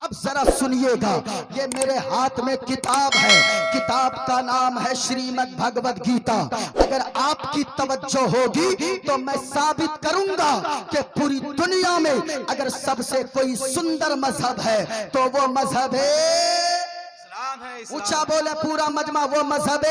अब जरा सुनिएगा, ये मेरे हाथ में किताब है, किताब का नाम है श्रीमद् भगवद गीता। अगर आपकी तवज्जो होगी तो मैं साबित करूंगा कि पूरी दुनिया में अगर सबसे कोई सुंदर मजहब है तो वो मजहब है इस्लाम है। ऊंचा बोले पूरा मजमा, वो मजहब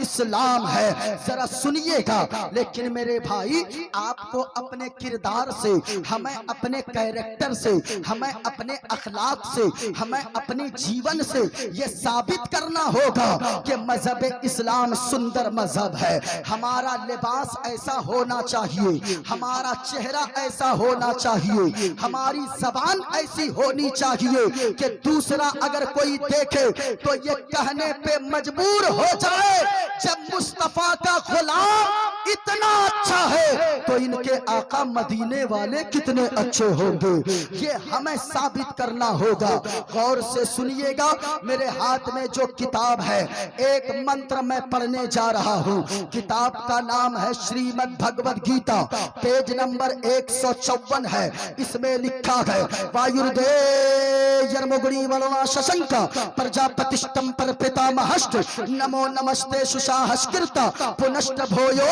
इस्लाम है। जरा सुनिएगा, लेकिन मेरे भाई आपको अपने किरदार से, हमें अपने कैरेक्टर से, हमें अपने अखलाक से, हमें अपने जीवन से ये साबित करना होगा कि मजहब इस्लाम सुंदर मजहब है। हमारा लिबास ऐसा होना चाहिए, हमारा चेहरा ऐसा होना चाहिए, हमारी जबान ऐसी होनी चाहिए कि दूसरा अगर कोई देखे तो ये कहने पे मजबूर हो जाए, जब मुस्तफा का गुलाम इतना अच्छा है तो इनके आका मदीने वाले कितने अच्छे होंगे। ये हमें साबित करना होगा। गौर से सुनिएगा, मेरे हाथ में जो किताब है, एक मंत्र मैं पढ़ने जा रहा हूँ। किताब का नाम है श्रीमद् भगवद गीता, पेज नंबर 154 है। इसमें लिखा है, वायुर्देयर्मुगुणी वरुणा शशंका प्रजापतिष्ठं पर पितामहश्च नमो नमस्ते सुशाहस्कृता पुनश्च भूयो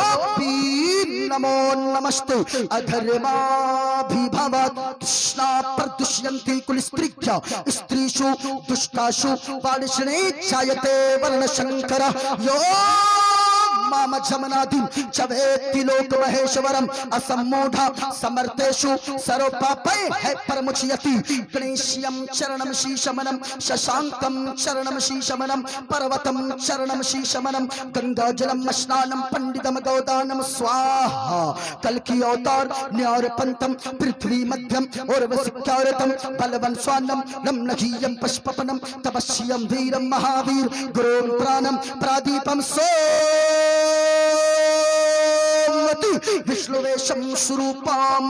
नमो नमस्ते अधर्माभिभवत् कृष्णा प्रदुष्यन्ति कुलस्त्रीभ्यः स्त्रीषु दुष्टासु वाणिश्ने जायते वर्णशंकरः यो माम जमनादिं चवेत्ति लोक महेश्वरम असम्मूढ़ा समर्थेषु सर्वपापै है परमुच्यति गणेश्यं चरणं शीशमनं शशांकं चरणं शीशमनं पर्वतं चरणं शीशमनं गंगाजलम स्नानं पंडितम गौदानम स्वाहा। कल की अवतार न्यार पंथम पृथ्वी मध्यम और वसिक्यारतम बलवन स्वानम नम नखीयम पुष्पपनम तपस्यम वीरम महावीर गुरों प्राणम प्रादीपम सो विष्णुवेशम स्वरूपम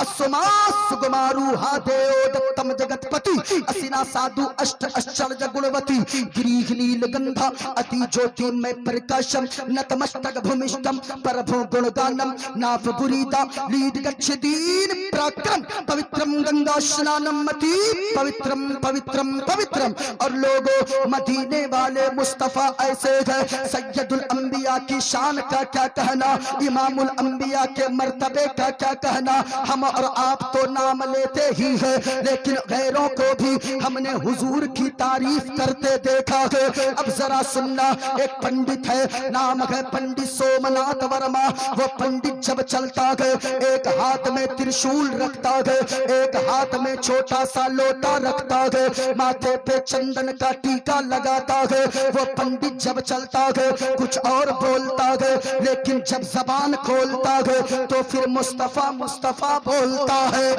असुमासुगमारूहा देव दत्तम जगतपति असिना साधु अष्ट आश्चर्य गुणवती गिरीह नीलगंधा अति ज्योतिर्मय प्रकाशम नतमस्तक भूमिष्ठम प्रभु गुणगानम नाभ गुरीदा लीड गच्छदीन पराक्रम पवित्रम गंगा स्नानम मति पवित्रम पवित्रम पवित्रम। और लोगों, मदीने वाले मुस्तफा ऐसे है। सैयदुल अंबिया की शान का क्या कहना, इमामुल अंबिया के मर्तबे का क्या कहना। हम और आप तो नाम लेते ही है, लेकिन गैरों को भी हमने हुजूर की तारीफ करते देखा है। अब जरा सुनना, एक पंडित है, नाम है पंडित सोमनाथ वर्मा। वो पंडित जब चलता है, एक हाथ में त्रिशूल रखता है, एक हाथ में छोटा सा लोटा रखता है, माथे पे चंदन का टीका लगाता है। वो पंडित जब चलता है कुछ और बोलता है, लेकिन जब जबान खोलता है तो फिर मुस्तफा मुस्तफा बोलता है।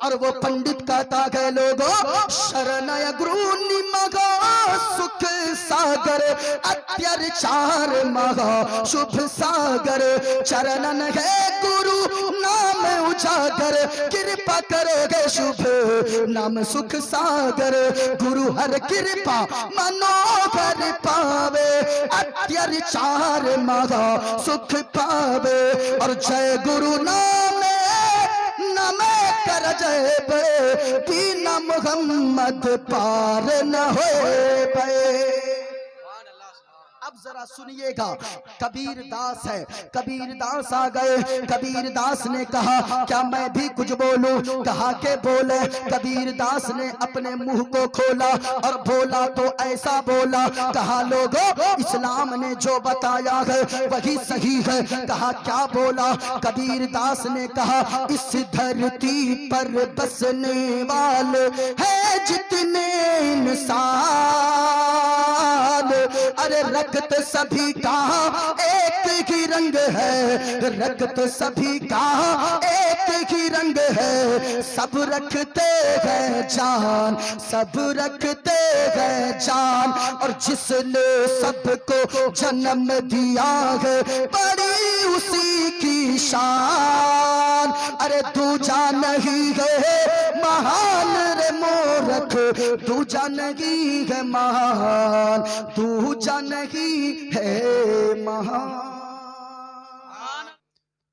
और वो पंडित कहता है, लोगों शरणय गुरु निमगा सुख सागर अत्याचार मगा शुभ सागर चरणन है गुरु नाम उजागर कृपा करोगे शुभ नाम सुख सागर गुरु हर कृपा मनोहर पावे अत्याचार मगा सुख पावे। और जय गुरु नाम नमे कर जय बिना मोहम्मद पार न होए। अब जरा सुनिएगा, कबीर दास है, कबीर दास आ गए। कबीर दास ने कहा, क्या मैं भी कुछ बोलूं? कहा के बोले। कबीर दास ने अपने मुंह को खोला और बोला तो ऐसा बोला, कहा लोगों इस्लाम ने जो बताया है वही सही है। कहा क्या बोला? कबीर दास ने कहा, इस धरती पर बसने वाले हैं जितने इंसान, अरे रगत सभी का एक ही रंग है, रगत सभी का एक ही रंग है। सब रखते हैं जान, सब रखते हैं जान। और जिसने सबको जन्म दिया है बड़ी उसी की शान। अरे दूजा नहीं है महान रे मोरख, दूजा नहीं है महान, दूजा नहीं है महान।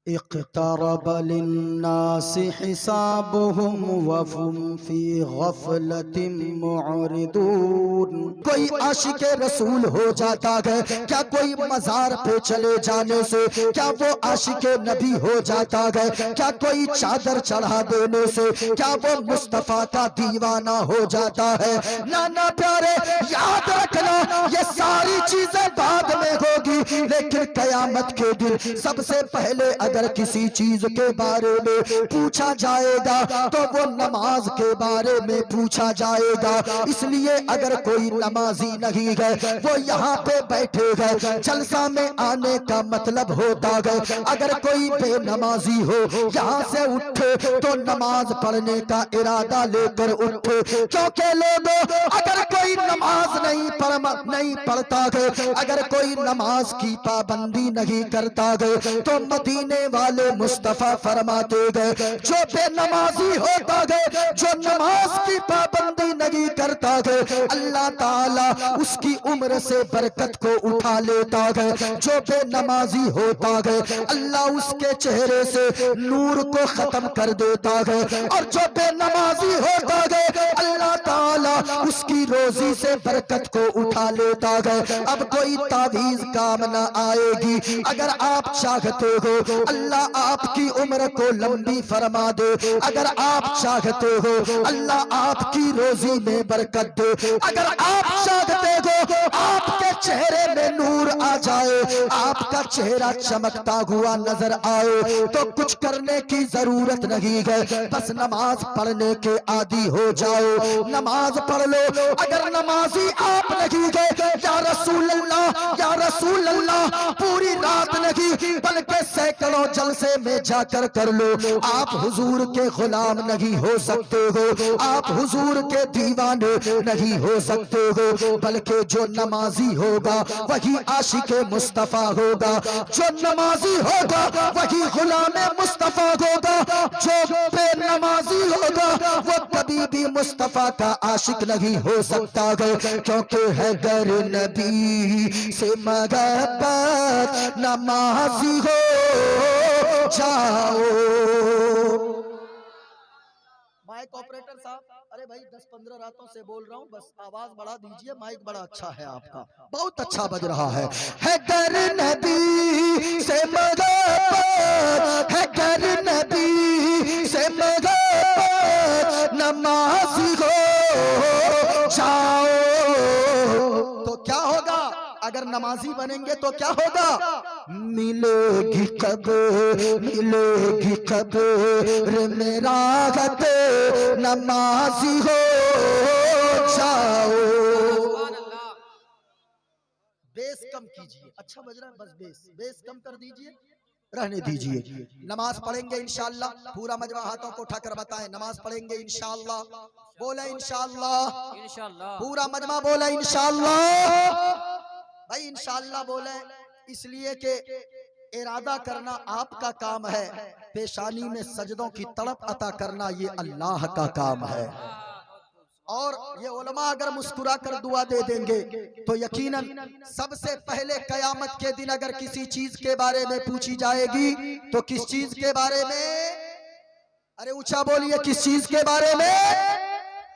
इक़्तरब लिन्नासि हिसाबुहुम वहुम फी गफ़लतिन मुअरिदून। कोई आशिक रसूल हो जाता है क्या कोई मज़ार पे चले जाने से क्या वो आशिक नबी हो जाता है? क्या कोई चादर चढ़ा देने से क्या वो मुस्तफा का दीवाना हो जाता है? नाना प्यारे याद रखना ये सारी चीजें बाद में होगी, लेकिन कयामत के दिन सबसे पहले अगर किसी चीज के बारे में पूछा जाएगा तो वो नमाज के बारे में पूछा जाएगा। इसलिए अगर कोई नमाजी नहीं है वो यहाँ पे बैठे गए, जलसा में आने का मतलब होता है अगर कोई बेनमाजी हो यहाँ से उठे तो नमाज पढ़ने का इरादा लेकर उठे। क्योंकि लोगों अगर कोई नमाज नहीं पढ़ता है, अगर कोई नमाज की पाबंदी नहीं करता है तो मदीने वाले मुस्तफा फरमाते गए जो बेनमाजी होता है, जो नमाज की पाबंदी नहीं करता है, अल्लाह ताला उसकी उम्र से बरकत को उठा लेता है। जो बेनमाजी होता है अल्लाह उसके चेहरे से नूर को खत्म कर देता है, और जो बेनमाजी होता है अल्लाह ताला उसकी रोजी से बरकत को उठा लेता है। अब कोई तावीज काम ना आएगी। अगर आप चाहते हो अल्लाह आपकी उम्र को लंबी फरमा दे, अगर आप चाहते हो अल्लाह आपकी रोजी में बरकत दे, अगर आप चाहते हो आपके चेहरे में नूर आ जाए, आपका चेहरा चमकता हुआ नजर आए, तो कुछ करने की जरूरत नहीं है, बस नमाज पढ़ने के आदी हो जाओ। नमाज पढ़ लो। अगर नमाजी आप नहीं गए या रसूल अल्लाह पूरी रात नहीं बल्कि सैकड़ों जलसे में जाकर कर लो, आप हुजूर के गुलाम नहीं हो सकते हो, आप हुजूर के दीवाने नहीं हो सकते हो, बल्कि जो नमाजी होगा वही आशिक मुस्तफा होगा, जो नमाजी होगा वही गुलाम मुस्तफा होगा, जो बेनमाजी होगा वो कभी भी मुस्तफा का आशिक नहीं हो सकता है। क्योंकि है गर नबी से मोहब्बत नमाजी हो जाओ। माइक ऑपरेटर साहब, अरे भाई 10-15 रातों से बोल रहा हूँ, बस आवाज बढ़ा दीजिए, माइक बड़ा अच्छा है आपका, बहुत अच्छा बज रहा है गर नबी से मोहब्बत है, गर नबी से मोहब्बत नमाजी हो जाओ। तो क्या होगा अगर नमाजी बनेंगे तो क्या होगा? मिलेगी कब्र में राहत नमाजी हो जाओ। बेस कम कीजिए, अच्छा बज रहा है, बस बेस कम कर दीजिए, रहने दीजिए। नमाज पढ़ेंगे इंशाअल्लाह, पूरा मजमा हाथों को उठाकर बताएं, नमाज पढ़ेंगे इंशाअल्लाह, बोले इंशाअल्लाह, पूरा मजमा बोले इंशाअल्लाह। भाई इंशाअल्लाह बोले इसलिए कि इरादा करना आपका काम है, पेशानी में सजदों की तड़प अता करना ये अल्लाह का काम है। और ये उलमा अगर मुस्कुरा कर दुआ दे देंगे तो यकीनन सबसे पहले कयामत के दिन अगर किसी चीज के बारे में पूछी जाएगी तो किस चीज के बारे में? अरे ऊंचा बोलिए, किस चीज के बारे में?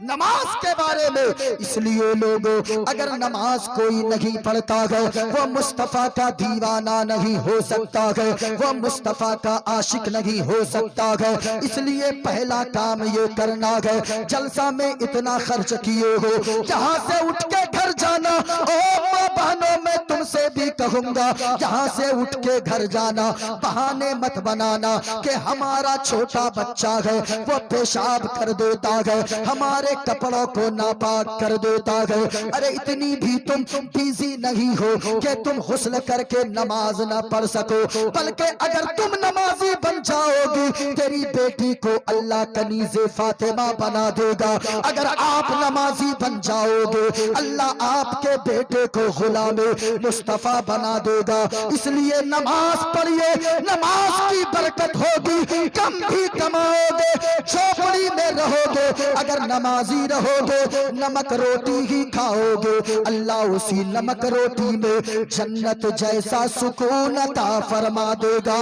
नमाज के बारे में। इसलिए लोगों अगर नमाज कोई नहीं पढ़ता है वो मुस्तफा का दीवाना नहीं हो सकता है, वो मुस्तफा का आशिक नहीं हो सकता है। इसलिए पहला काम ये करना है, जलसा में इतना खर्च किए हो, यहाँ से उठ के घर जाना। ओ माँ बहनों मैं तुमसे भी कहूंगा, यहाँ से उठ के घर जाना, बहाने मत बनाना कि हमारा छोटा बच्चा है वो पेशाब कर देता है, हमारे कपड़ों को नापाक कर देता है। अरे इतनी भी तुम बिजी नहीं हो कि तुम हुस्न करके नमाज ना पढ़ सको, बल्कि अगर तुम नमाजी बन जाओगी तेरी बेटी को अल्लाह कनीज़े फातिमा बना देगा। अगर आप नमाजी बन जाओगे अल्लाह आपके बेटे को गुलामे मुस्तफा बना देगा। इसलिए नमाज पढ़िए, नमाज की बरकत होगी, कम भी कमाओगे, झोपड़ी में रहोगे, अगर नमाजी रहोगे नमक रोटी ही खाओगे, अल्लाह उसी नमक रोटी में जन्नत जैसा सुकून अता फरमा देगा।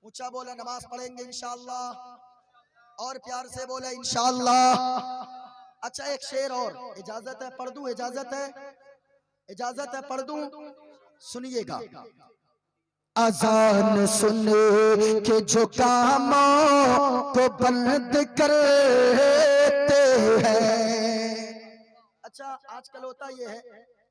ऊंचा बोले नमाज पढ़ेंगे इंशाअल्लाह और प्यार से बोले इंशाअल्लाह। अच्छा एक शेर और, इजाजत है पढ़ दूं? इजाजत है? इजाजत है पढ़ दूं? सुनिएगा। अजान सुन के जो कामों को बंद करते हैं। अच्छा आजकल होता ये है,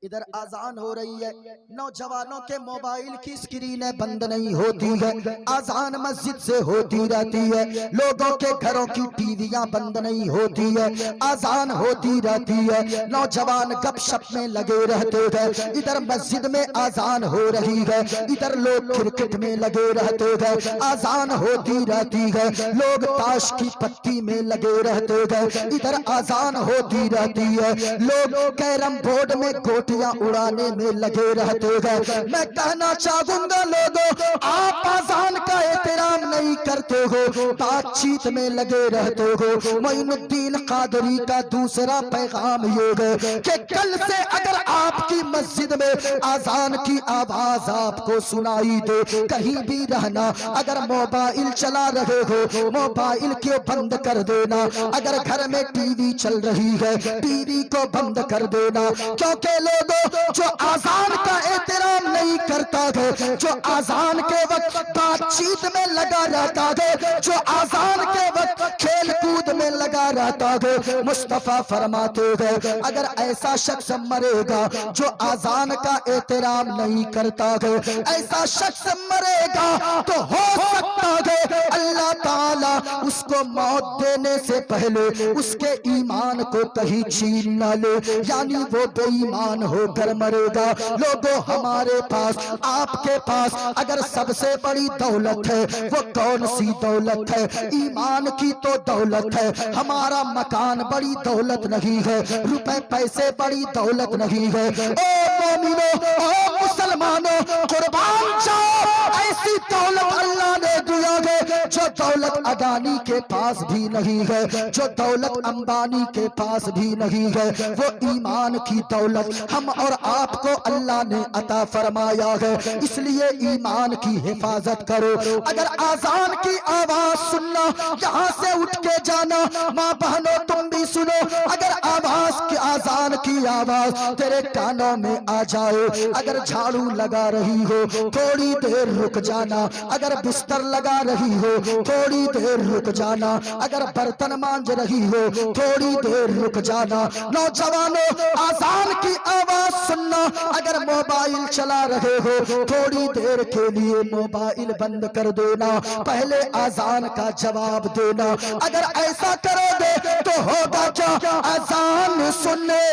इधर आजान हो रही है, नौजवानों के मोबाइल की स्क्रीनें बंद नहीं होती है, आजान मस्जिद से होती रहती है, लोगों के घरों की टीवियां बंद नहीं होती है, आजान होती रहती है, नौजवान गपशप में लगे रहते हैं। इधर मस्जिद में आजान हो रही है, इधर लोग क्रिकेट में लगे रहते हैं, आजान होती रहती है, लोग ताश की पत्ती में लगे रहते हैं, इधर आजान होती रहती है, लोग कैरम बोर्ड में उड़ाने में लगे रहते हैं। मैं कहना चाहूंगा लोगों, आप आजान का एहतराम नहीं करते हो, बातचीत में लगे रहते हो। मोइनुद्दीन कादरी का दूसरा पैगाम ये है कि कल से अगर आपकी मस्जिद में आजान की आवाज आपको सुनाई दे, कहीं भी रहना, अगर मोबाइल चला रहे हो मोबाइल को बंद कर देना, अगर घर में टीवी चल रही है टीवी को बंद कर देना, क्योंकि जो आजान का एहतराम नहीं करता है, जो आजान के वक्त बातचीत में लगा रहता है, जो आजान के वक्त खेल कूद में लगा रहता है, मुस्तफा फरमाते हैं अगर ऐसा शख्स मरेगा जो आजान का एहतराम नहीं करता है, ऐसा शख्स मरेगा तो हो सकता है अल्लाह ताला उसको मौत देने से पहले उसके ईमान को कहीं छीन न ले, यानी वो बेईमान होकर मरेगा। लोगों हमारे पास आपके पास अगर सबसे बड़ी दौलत है वो कौन सी दौलत है? ईमान की तो दौलत है। हमारा मकान बड़ी दौलत नहीं है, रुपए पैसे बड़ी दौलत नहीं है। ओ मोमिनो, ओ मुसलमानों, कुर्बान जाओ, ऐसी दौलत अल्लाह ने दिया है जो दौलत अदानी के पास भी नहीं है, जो दौलत अंबानी के पास भी नहीं है, वो ईमान की दौलत हम और आपको अल्लाह ने अता फरमाया है। इसलिए ईमान की हिफाजत करो। अगर आजान की आवाज सुनना, यहाँ से उठ के जाना, माँ बहनों तुम भी सुनो, अगर आजान की आवाज तेरे कानों में आ जाए, अगर झाड़ू लगा रही हो थोड़ी देर रुक जाना, अगर बिस्तर लगा रही हो थोड़ी देर रुक जाना, अगर बर्तन मांज रही हो थोड़ी देर रुक जाना। नौजवानों आजान की आवाज सुनना, अगर मोबाइल चला रहे हो थोड़ी देर के लिए मोबाइल बंद कर देना, पहले आजान का जवाब देना। अगर ऐसा करोगे तो होगा क्या? आजान सुनने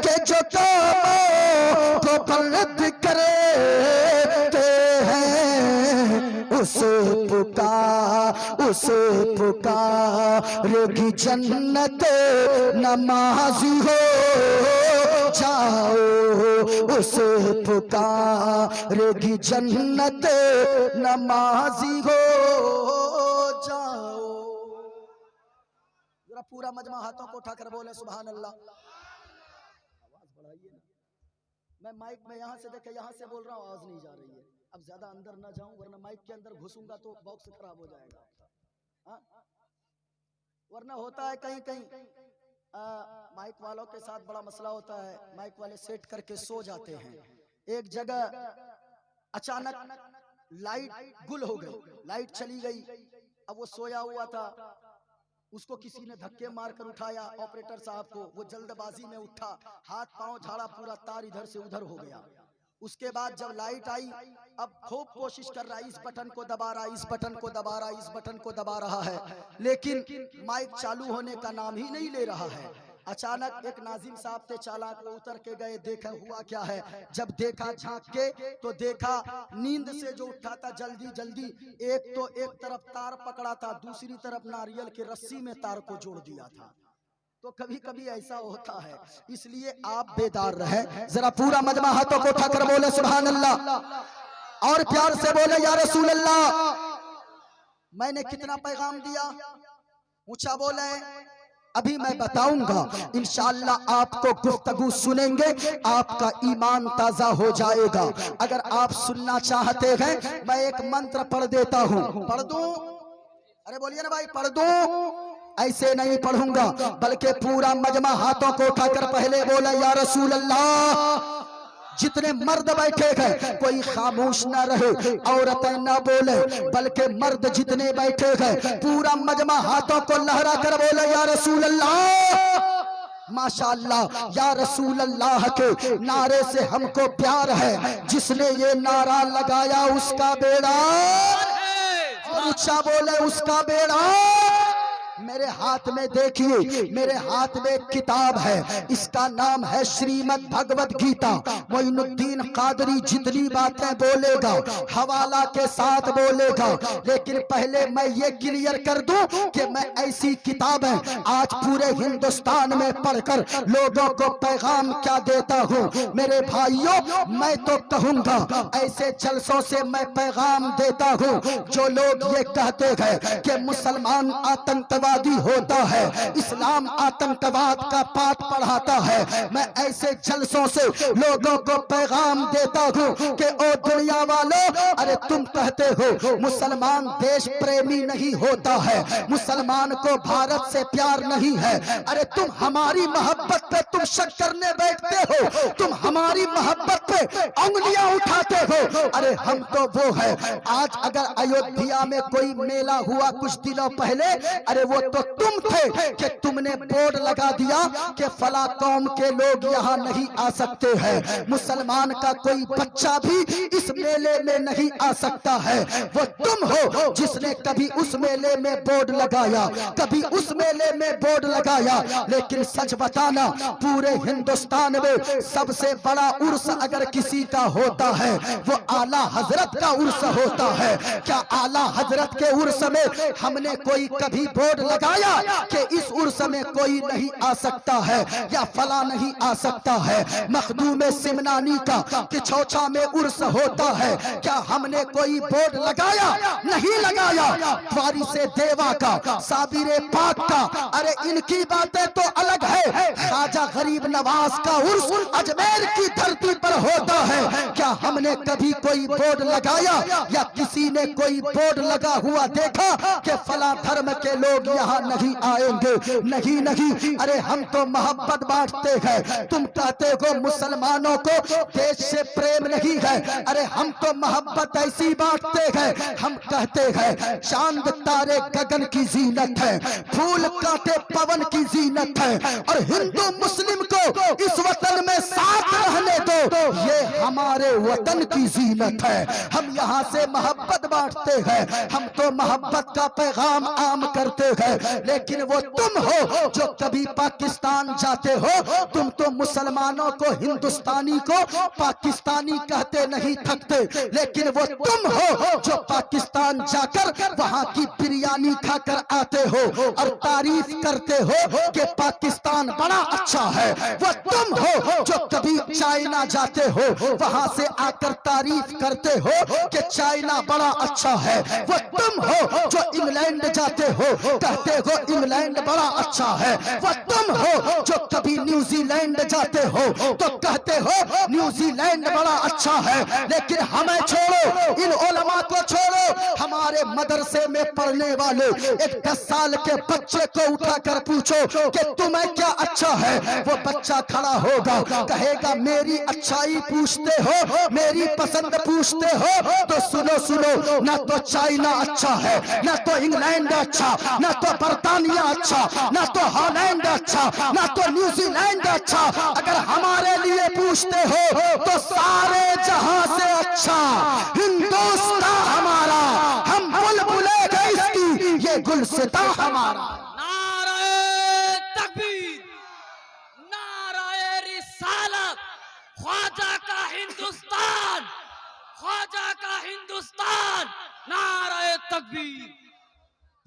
के जो कामों को बंद करते हैं उसे पुकारेगी जन्नत, नमाजी हो जाओ, उसे पुकारेगी जन्नत, नमाजी हो जाओ। जरा पूरा मजमा हाथों को उठाकर बोले सुभान अल्लाह। आवाज बढ़ाइए ना, मैं माइक में यहाँ से देखे यहाँ से बोल रहा हूँ, आवाज नहीं जा रही है। अब ज्यादा अंदर ना जाऊं वरना माइक के अंदर घुसूंगा तो बॉक्स खराब हो जाएगा। हाँ? वरना होता है कहीं कहीं माइक वालों के साथ बड़ा मसला होता है, माइक वाले सेट करके सो जाते हैं। एक जगह अचानक लाइट गुल हो गई, लाइट चली गई। अब वो सोया हुआ था, उसको किसी ने धक्के मारकर उठाया, ऑपरेटर साहब को। वो जल्दबाजी में उठा, हाथ पांव झाड़ा, पूरा तार इधर से उधर हो गया। उसके बाद जब लाइट आई, अब खूब कोशिश कर रहा है, इस बटन को दबा रहा, इस बटन को दबा रहा, इस बटन को दबा रहा है, लेकिन माइक चालू होने का नाम ही नहीं ले रहा है। अचानक एक नाजिम साहब थे चालाक, वो उतर के गए, देखा हुआ क्या है। जब देखा झांक के तो देखा नींद से जो उठा था जल्दी जल्दी एक तरफ तार पकड़ा था, दूसरी तरफ नारियल की रस्सी में तार को जोड़ दिया था। तो कभी कभी ऐसा होता है, इसलिए आप बेदार रहे। जरा पूरा मजमा हाथों को उठाकर बोले सुभान अल्लाह और प्यार से बोले या रसूल अल्लाह। मैंने कितना पैगाम दिया, ऊंचा बोले अभी मैं बताऊंगा, इंशाअल्लाह आपको गुफ्तगू सुनेंगे आपका ईमान ताजा हो जाएगा। अगर आप सुनना चाहते हैं मैं एक मंत्र पढ़ देता हूं। पढ़ दूं? अरे बोलिए ना भाई, पढ़ दूं? ऐसे नहीं पढ़ूंगा बल्कि पूरा मजमा हाथों को उठाकर पहले बोला या रसूल अल्लाह। जितने मर्द बैठे हैं कोई खामोश ना रहे, औरतें ना बोले, बल्कि मर्द जितने बैठे हैं पूरा मजमा हाथों को लहरा कर बोले या रसूल अल्लाह। माशाअल्लाह, या रसूल अल्लाह के नारे से हमको प्यार है। जिसने ये नारा लगाया उसका बेड़ा, और ऊंचा बोले उसका बेड़ा। मेरे हाथ में देखिए, मेरे हाथ में एक किताब है, इसका नाम है श्रीमद् भगवत गीता। मोइनुद्दीन कादरी जितनी बातें बोलेगा हवाला के साथ बोलेगा, लेकिन पहले मैं ये क्लियर कर दूं कि मैं ऐसी किताबें आज पूरे हिंदुस्तान में पढ़कर लोगों को पैगाम क्या देता हूं। मेरे भाइयों, मैं तो कहूंगा ऐसे जलसों से मैं पैगाम देता हूं। जो लोग ये कहते हैं कि मुसलमान आतंकवादी होता है, इस्लाम आतंकवाद का पाठ पढ़ाता है, मैं ऐसे जलसों से लोगों को पैगाम देता हूं कि ओ दुनिया वालों, अरे तुम कहते हो मुसलमान देश प्रेमी नहीं होता है, मुसलमान को भारत से प्यार नहीं है। अरे तुम हमारी मोहब्बत पे तुम शक करने बैठते हो, तुम हमारी मोहब्बत पे उंगलियां उठाते हो। अरे हम तो वो है। आज अगर अयोध्या में कोई मेला हुआ कुछ दिनों पहले, अरे वो तो तुम थे कि तुमने बोर्ड लगा दिया कि फला कौम के लोग यहाँ नहीं आ सकते हैं, मुसलमान का कोई बच्चा भी इस मेले में नहीं आ सकता है। वो तुम हो जिसने कभी उस मेले में बोर्ड लगाया, कभी उस मेले में बोर्ड लगाया। लेकिन सच बताना, पूरे हिंदुस्तान में सबसे बड़ा उर्स अगर किसी का होता है वो आला हजरत का उर्स होता है। क्या आला हजरत के उर्स में हमने कोई कभी बोर्ड लगाया कि इस उर्स में कोई नहीं आ सकता है या फला नहीं आ सकता है? मखदूम सिमनानी का किछौछा में उर्स होता है, क्या हमने कोई बोर्ड लगाया? नहीं लगाया। वारी से देवा का, साबिरे पाक का, अरे इनकी बातें तो अलग है। ख्वाजा गरीब नवाज का उर्स अजमेर की धरती पर होता है, क्या हमने कभी कोई बोर्ड लगाया या किसी ने कोई बोर्ड लगा हुआ देखा कि फला धर्म के लोग यहाँ नहीं आएंगे? नहीं नहीं। अरे हम तो मोहब्बत बांटते हैं, तुम कहते हो मुसलमानों को देश से प्रेम नहीं है। अरे हम तो मोहब्बत ऐसी बांटते हैं, हम कहते हैं चांद तारे गगन की जीनत है, फूल कांटे पवन की जीनत है, और हिंदू मुस्लिम को इस वतन में साथ रहने दो, ये हमारे वतन की जीनत है। हम यहाँ से मोहब्बत बांटते हैं, हम तो मोहब्बत का पैगाम आम करते हैं। लेकिन वो तुम हो जो कभी पाकिस्तान जाते हो, तुम तो मुसलमानों को, हिंदुस्तानी को पाकिस्तानी कहते नहीं थकते। लेकिन वो तुम हो जो पाकिस्तान जाकर वहां की बिरयानी खाकर आते हो और तारीफ करते हो कि पाकिस्तान बड़ा अच्छा है। वो तुम हो जो कभी चाइना जाते हो, वहां से आकर तारीफ करते हो कि चाइना बड़ा अच्छा है। वो तुम हो जो इंग्लैंड जाते हो, कहते हो इंग्लैंड बड़ा अच्छा है। वो तुम हो जो कभी न्यूजीलैंड जाते हो तो कहते हो न्यूजीलैंड बड़ा अच्छा है। लेकिन हमें छोड़ो, इन उलमा को छोड़ो, हमारे मदरसे में पढ़ने वाले एक 10 साल के बच्चे को उठाकर पूछो कि तुम्हें क्या अच्छा है, वो बच्चा खड़ा होगा, कहेगा मेरी अच्छाई पूछते हो, मेरी पसंद पूछते हो, तो सुनो सुनो, ना तो चाइना अच्छा है, ना तो इंग्लैंड अच्छा, ना तो बर्तानिया अच्छा, ना तो हॉलैंड अच्छा, ना तो न्यूजीलैंड अच्छा। अगर हमारे लिए पूछते हो तो सारे जहां से अच्छा हिंदुस्तान हमारा, हम बुलबुले इसकी, ये गुलसिता हमारा। नाराए तकबीर, नाराए रिसालत, ख्वाजा का हिंदुस्तान, ख्वाजा का हिंदुस्तान, नाराए तकबीर।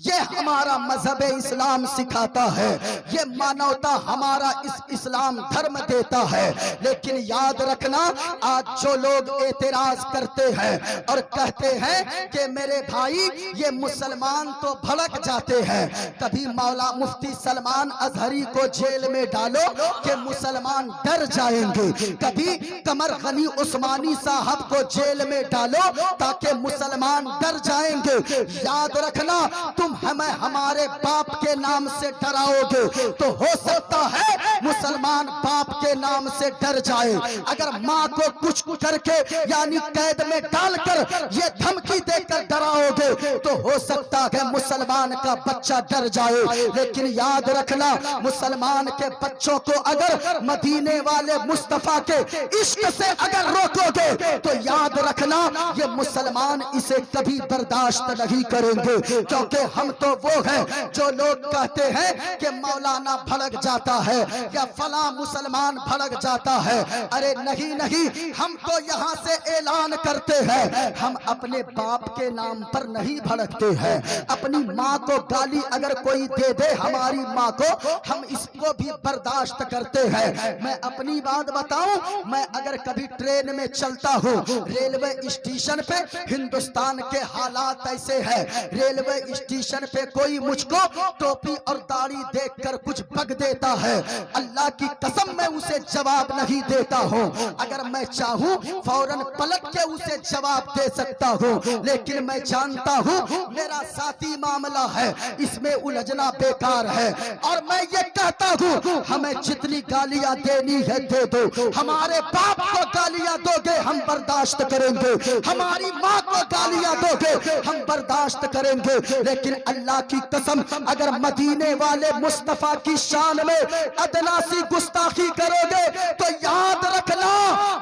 ये हमारा मजहब इस्लाम सिखाता है, ये मानवता हमारा इस इस्लाम धर्म देता है। लेकिन याद रखना, आज जो लोग एतराज करते हैं और कहते हैं कि मेरे भाई ये मुसलमान तो भड़क जाते हैं, कभी मौला मुफ्ती सलमान अजहरी को जेल में डालो कि मुसलमान डर जाएंगे, कभी कमर गनी उस्मानी साहब को जेल में डालो ताकि मुसलमान डर जाएंगे। याद रखना, तुम हमें हमारे बाप के नाम से डराओगे तो हो सकता है मुसलमान बाप के नाम से डर जाए। अगर माँ को कुछ करके यानी कैद में डालकर ये धमकी देकर डराओगे तो हो सकता है मुसलमान का बच्चा डर जाए। लेकिन याद रखना, मुसलमान के बच्चों को अगर मदीने वाले मुस्तफा के इश्क से अगर रोकोगे तो याद रखना ये मुसलमान इसे कभी बर्दाश्त नहीं करेंगे। क्योंकि हम तो वो है जो लोग कहते हैं कि मौलाना भड़क जाता है या फला मुसलमान भड़क जाता है। अरे नहीं नहीं, हम तो यहाँ से ऐलान करते हैं, हम अपने बाप के नाम पर नहीं भड़कते हैं। अपनी माँ को गाली अगर कोई दे दे हमारी माँ को, हम इसको भी बर्दाश्त करते हैं। मैं अपनी बात बताऊं, मैं अगर कभी ट्रेन में चलता हूँ, रेलवे स्टेशन पे हिंदुस्तान के हालात ऐसे है, रेलवे स्टेशन पे कोई मुझको टोपी और दाढ़ी देखकर कुछ बग देता है, अल्लाह की कसम मैं उसे जवाब नहीं देता हूँ। अगर मैं चाहूँ फौरन पलट के उसे जवाब दे सकता हूँ, लेकिन मैं जानता हूँ मेरा साथी मामला है, इसमें उलझना बेकार है। और मैं ये कहता हूँ हमें जितनी गालियाँ देनी है दे दो, हमारे बाप को गालियाँ दोगे हम बर्दाश्त करेंगे, हमारी माँ को गालियाँ दोगे हम बर्दाश्त करेंगे। लेकिन अल्लाह की कसम, अगर मदीने वाले मुस्तफा की शान में अदना सी गुस्ताखी करोगे तो याद रखना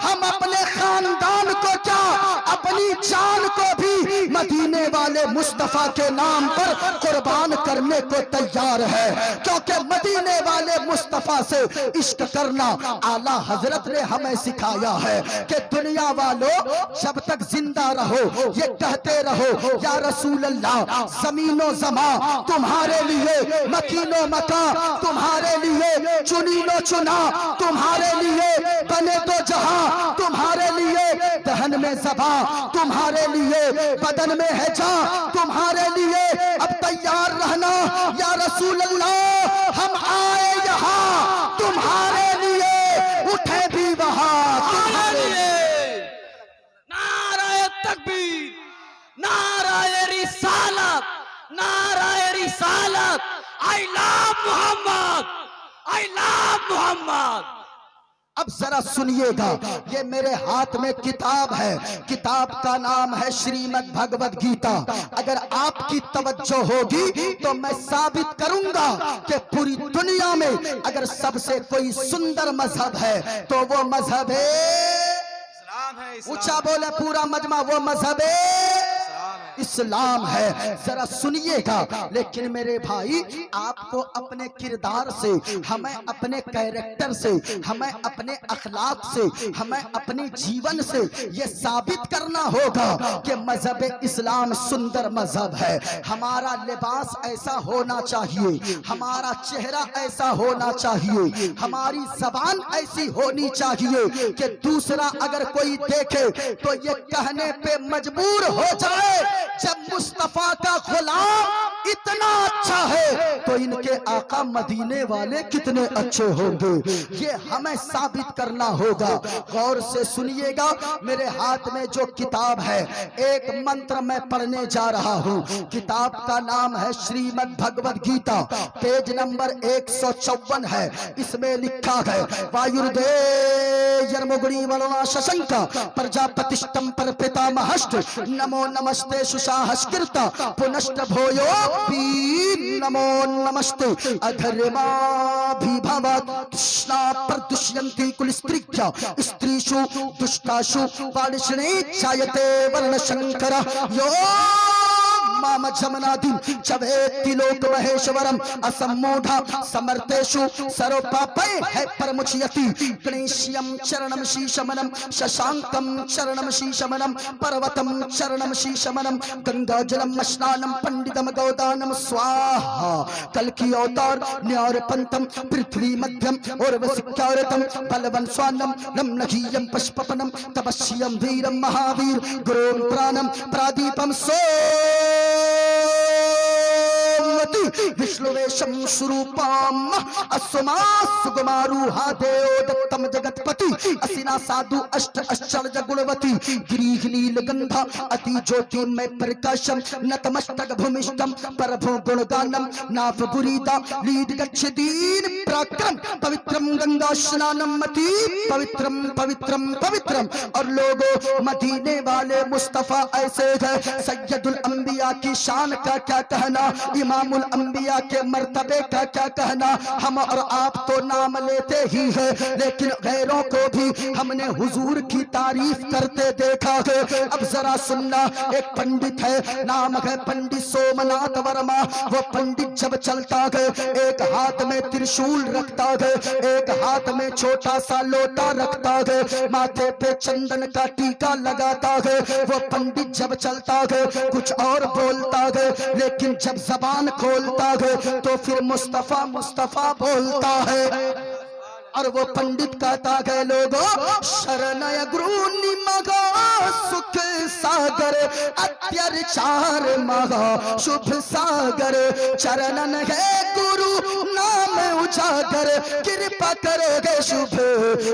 हम अपने खानदान को क्या, अपनी जान को भी मदीने वाले मुस्तफा के नाम पर कुर्बान करने को तैयार है। क्योंकि मदीने वाले मुस्तफा से इश्क करना आला हजरत ने हमें सिखाया है कि दुनिया वालों जब तक जिंदा रहो ये कहते रहो या रसूल अल्लाह, जमीनो जमा तुम्हारे लिए, मकीनो मका तुम्हारे लिए, चुनीनो चुना तुम्हारे लिए, बने तो जहां तुम्हारे लिए, दहन में ज़बा तुम्हारे लिए, बदन में है जा तुम्हारे लिए। अब तैयार रहना या रसूल अल्लाह, हम आए यहाँ तुम्हारे लिए, उठे भी वहां तुम्हारे लिए। नाराए तकबीर, नाराए रिसालत, नाराए रिसालत। I love Muhammad, I love Muhammad. अब जरा सुनिएगा, ये मेरे हाथ में किताब है, किताब का नाम है श्रीमद् भगवद गीता। अगर आपकी तवज्जो होगी तो मैं साबित करूंगा कि पूरी दुनिया में अगर सबसे कोई सुंदर मजहब है तो वो मजहब है इस्लाम है। ऊंचा बोले पूरा मजमा, वो मजहब है इस्लाम है। जरा सुनिएगा, लेकिन मेरे भाई आपको अपने किरदार से, हमें अपने कैरेक्टर से, हमें अपने अखलाक से, हमें अपने जीवन से ये साबित करना होगा कि मजहब इस्लाम सुंदर मजहब है। हमारा लिबास ऐसा होना चाहिए, हमारा चेहरा ऐसा होना चाहिए, हमारी जबान ऐसी होनी चाहिए कि दूसरा अगर कोई देखे तो ये कहने पे मजबूर हो जाए जब मुस्तफा का गुलाम इतना अच्छा है तो इनके आका मदीने वाले कितने अच्छे होंगे, ये हमें साबित करना होगा। गौर से सुनिएगा, मेरे हाथ में जो किताब है एक मंत्र मैं पढ़ने जा रहा हूँ। किताब का नाम है श्रीमद् भगवद गीता, पेज नंबर 154 है। इसमें लिखा है वायुर्देयर्मुगुणी वरुणा शशंक प्रजापतिष्ठं पर पितामहश्च नमो नमस्ते सुशाहस्कृता पुनश्च भूयोऽपि नमो नमस्ते अधर्माभिभवत् कृष्णा प्रदुष्यन्ति कुलस्त्रीभ्यः स्त्रीषु दुष्टासु वार्ष्णे जायते वर्णशङ्करः यो माम जमनादि चवेत्ति लोक महेश्वरम असम्मूढ़ा समर्थेषु सर्वपापै है परमुच्यति गणेश्यम चरणम शीशमनम शशांकम चरणम शीशमनम पर्वतम चरणम शीशमनम गंगा जलम स्नानम पंडितम गौदानम स्वाहा कल की अवतार न्यार पंथम पृथ्वी मध्यम और वसिक्यारतम बलवन स्वानम नमनघीयम पुष्पपनम तपस्यम वीरम महावीर गुरु प्राणम प्रादीपम सो विष्णुवेशम स्वरूपम अस्मा सुगमारूहा देवोदत्तम जगतपति असिना साधु अष्ट आश्चर्य गुणवती गिरीह नीलगंधा अति ज्योतिर्मय प्रकाशम नतमस्तक भूमिष्ठम परभो गुणगानम नाभ बुरीदा लीड गच्छदीन पराक्रम पवित्रम गंगा स्नानम मति पवित्रम पवित्रम पवित्रम। और लोगों मदीने वाले मुस्तफा ऐसे है, सैयदुल अंबिया की शान का क्या कहना, इमामुल अंबिया के मर्तबे का क्या कहना। हम और आप तो नाम लेते ही है, लेकिन गैरों को भी हमने हुजूर की तारीफ करते देखा है। अब जरा सुनना, एक पंडित है, नाम है पंडित सोमनाथ वर्मा। वो पंडित जब चलता है एक हाथ में त्रिशूल रखता है, एक हाथ में छोटा सा लोटा रखता है, माथे पे चंदन का टीका लगाता है। वो पंडित जब चलता है कुछ और बोलता है, लेकिन जब जबान खोलता है तो फिर मुस्तफा मुस्तफा बोलता है। और वो पंडित कहता है लोगों शरणय गुरु निमगा सुख सागर अत्याचार मगा शुभ सागर चरणन है गुरु नाम उजागर कृपा करोगे शुभ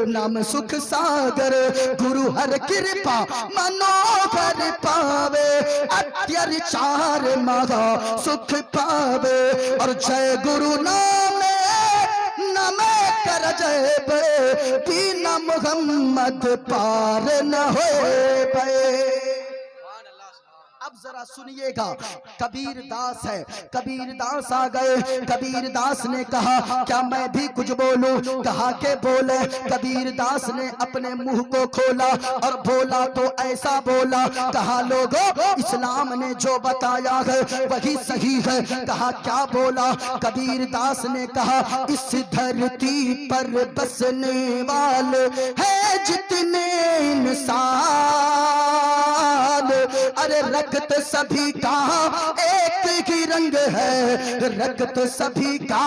नाम सुख सागर गुरु हर कृपा मनोहर पावे अत्याचार मगा सुख पावे। और जय गुरु नाम नमे कर जय बे बिना मोहम्मद पार न होए बे। अब जरा सुनिएगा, कबीर दास है, कबीर दास आ गए। कबीर दास ने कहा क्या मैं भी कुछ बोलूं, कहा के बोले। कबीर दास ने अपने मुंह को खोला और बोला तो ऐसा बोला, कहा लोगों इस्लाम ने जो बताया है वही सही है। कहा क्या बोला, कबीर दास ने कहा इस धरती पर बसने वाले हैं जितने इंसान, अरे रगत सभी का एक ही रंग है, रगत सभी का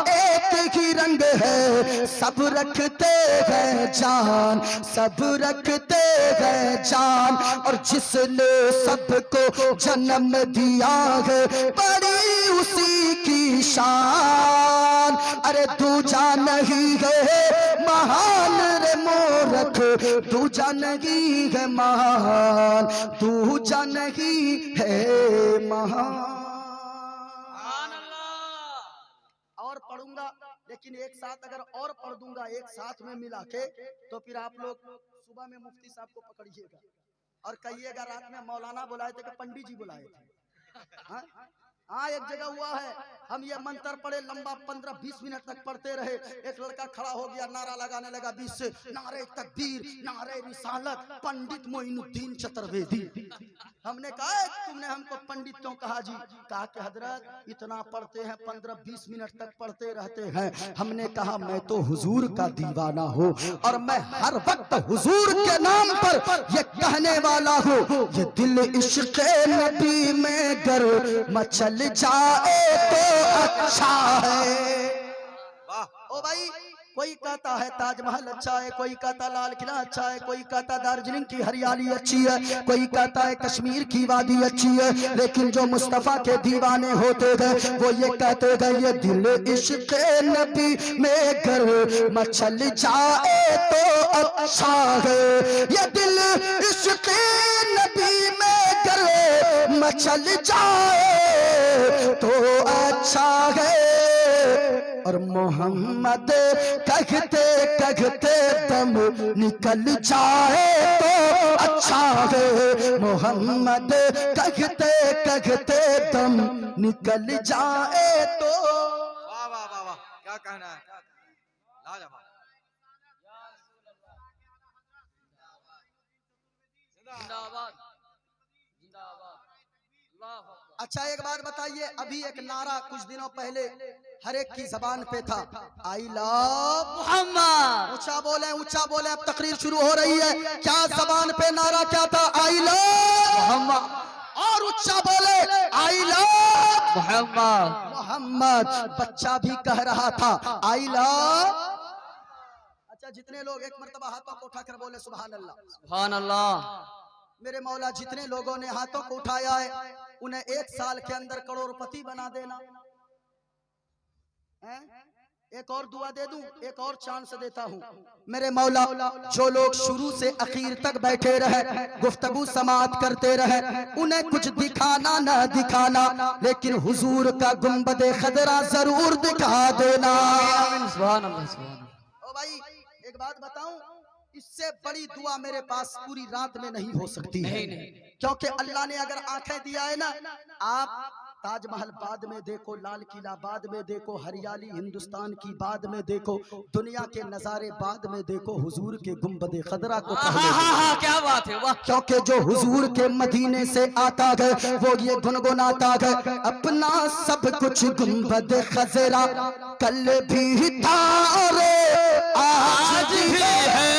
एक ही रंग है। सब रखते हैं जान, सब रखते हैं जान। और जिसने सबको जन्म दिया है बड़ी उसी की शान। अरे दूजा नहीं है महान रे मोरख, दूजा नहीं है महान, दूजा नहीं है महान। और पढ़ूंगा, लेकिन एक साथ अगर और पढ़ दूंगा एक साथ में मिला के तो फिर आप लोग सुबह में मुफ्ती साहब को पकड़िएगा और कहिएगा रात में मौलाना बुलाए थे कि पंडित जी बुलाए थे। हाँ एक जगह हुआ है, हम ये मंत्र पढ़े लंबा 15-20 मिनट तक पढ़ते रहे। एक लड़का खड़ा हो गया, नारा लगाने लगा बीच से, नारे तकबीर नारे रिसालत पंडित मोइनुद्दीन चतुर्वेदी। हमने कहा तुमने हमको पंडित क्यों कहा जी? कहा कि हजरत इतना पढ़ते हैं 15-20 मिनट तक पढ़ते रहते हैं। हमने कहा मैं तो हुजूर का दीवाना हूँ और मैं हर वक्त हुजूर के नाम पर ये कहने वाला हूँ, ये दिल इश्क़ नबी में गर मचल जाए तो अच्छा है। ओ भाई, कोई कहता है ताजमहल अच्छा है, कोई कहता लाल किला अच्छा है, कोई कहता दार्जिलिंग की हरियाली अच्छी है, कोई कहता है कश्मीर की वादी अच्छी है। लेकिन जो मुस्तफा के दीवाने होते गए वो ये कहते गए ये दिल इश्क़ नबी में गर मचल जाए तो अच्छा है, ये दिल इश्क़ नबी में गर मचल जाए तो अच्छा है। और मोहम्मद कहते कहते दम निकल जाए तो अच्छा है, मोहम्मद कहते कहते दम निकल जाए तो। वाह वाह वाह वाह, क्या कहना है, लाजवाब। जिंदाबाद जिंदाबाद, अच्छा एक बात बताइए, अभी एक नारा कुछ दिनों पहले हर एक की जबान पे था, आई लव मोहम्मद। ऊंचा बोले, अब तकरीर शुरू हो रही है। क्या जबान पे नारा क्या था? I love Muhammad. और ऊंचा बोले, आई लव मोहम्मद। मोहम्मद। बच्चा भी कह रहा था, आई लव। अच्छा जितने लोग एक मर्तबा हाथों को उठाकर बोले सुभान अल्लाह। सुभान अल्लाह। मेरे मौला जितने लोगों ने हाथों को उठाया है उन्हें 1 साल के अंदर करोड़पति बना देना है? एक और दुआ दे दूं, एक और चांस देता हूं। मेरे मौला जो लोग शुरू से आखिर तक बैठे रहे, गुफ्तगू समात करते रहे, उन्हें कुछ दिखाना ना दिखाना, लेकिन हुजूर का गुंबदे खदरा जरूर दिखा देना। सुभान अल्लाह। सुभान अल्लाह। ओ भाई एक बात बताऊं, इससे बड़ी दुआ मेरे पास पूरी रात में नहीं हो सकती है। क्योंकि अल्लाह ने अगर आंखें दिया है ना, आप ताजमहल बाद में देखो, लाल किला बाद में देखो, हरियाली हिंदुस्तान की बाद में देखो, दुनिया के नजारे बाद में देखो, हुजूर के गुंबदे खदरा को पहले देखो। क्या बात है, वाह। क्योंकि जो हुजूर के मदीने से आता है वो ये गुनगुनाता है, अपना सब कुछ गुंबदे खजरा कल भी था रे आज भी है।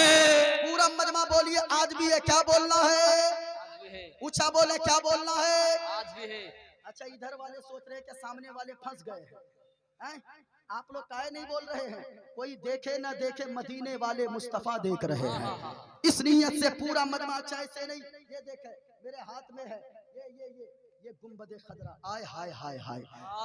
पूरा मजमा बोलिए, आज भी है। क्या बोलना है? ऊंचा बोले, क्या बोलना है? आज भी है। अच्छा इधर वाले सोच रहे हैं कि सामने वाले फंस गए हैं। आप लोग काहे नहीं बोल रहे हैं? कोई देखे ना देखे, मदीने वाले मुस्तफा देख रहे हैं। इस नीयत से पूरा मजमा, अच्छा ऐसे नहीं, ये देखे मेरे हाथ में है ये गुंबदे खदरा। आय हाय हाय हाय,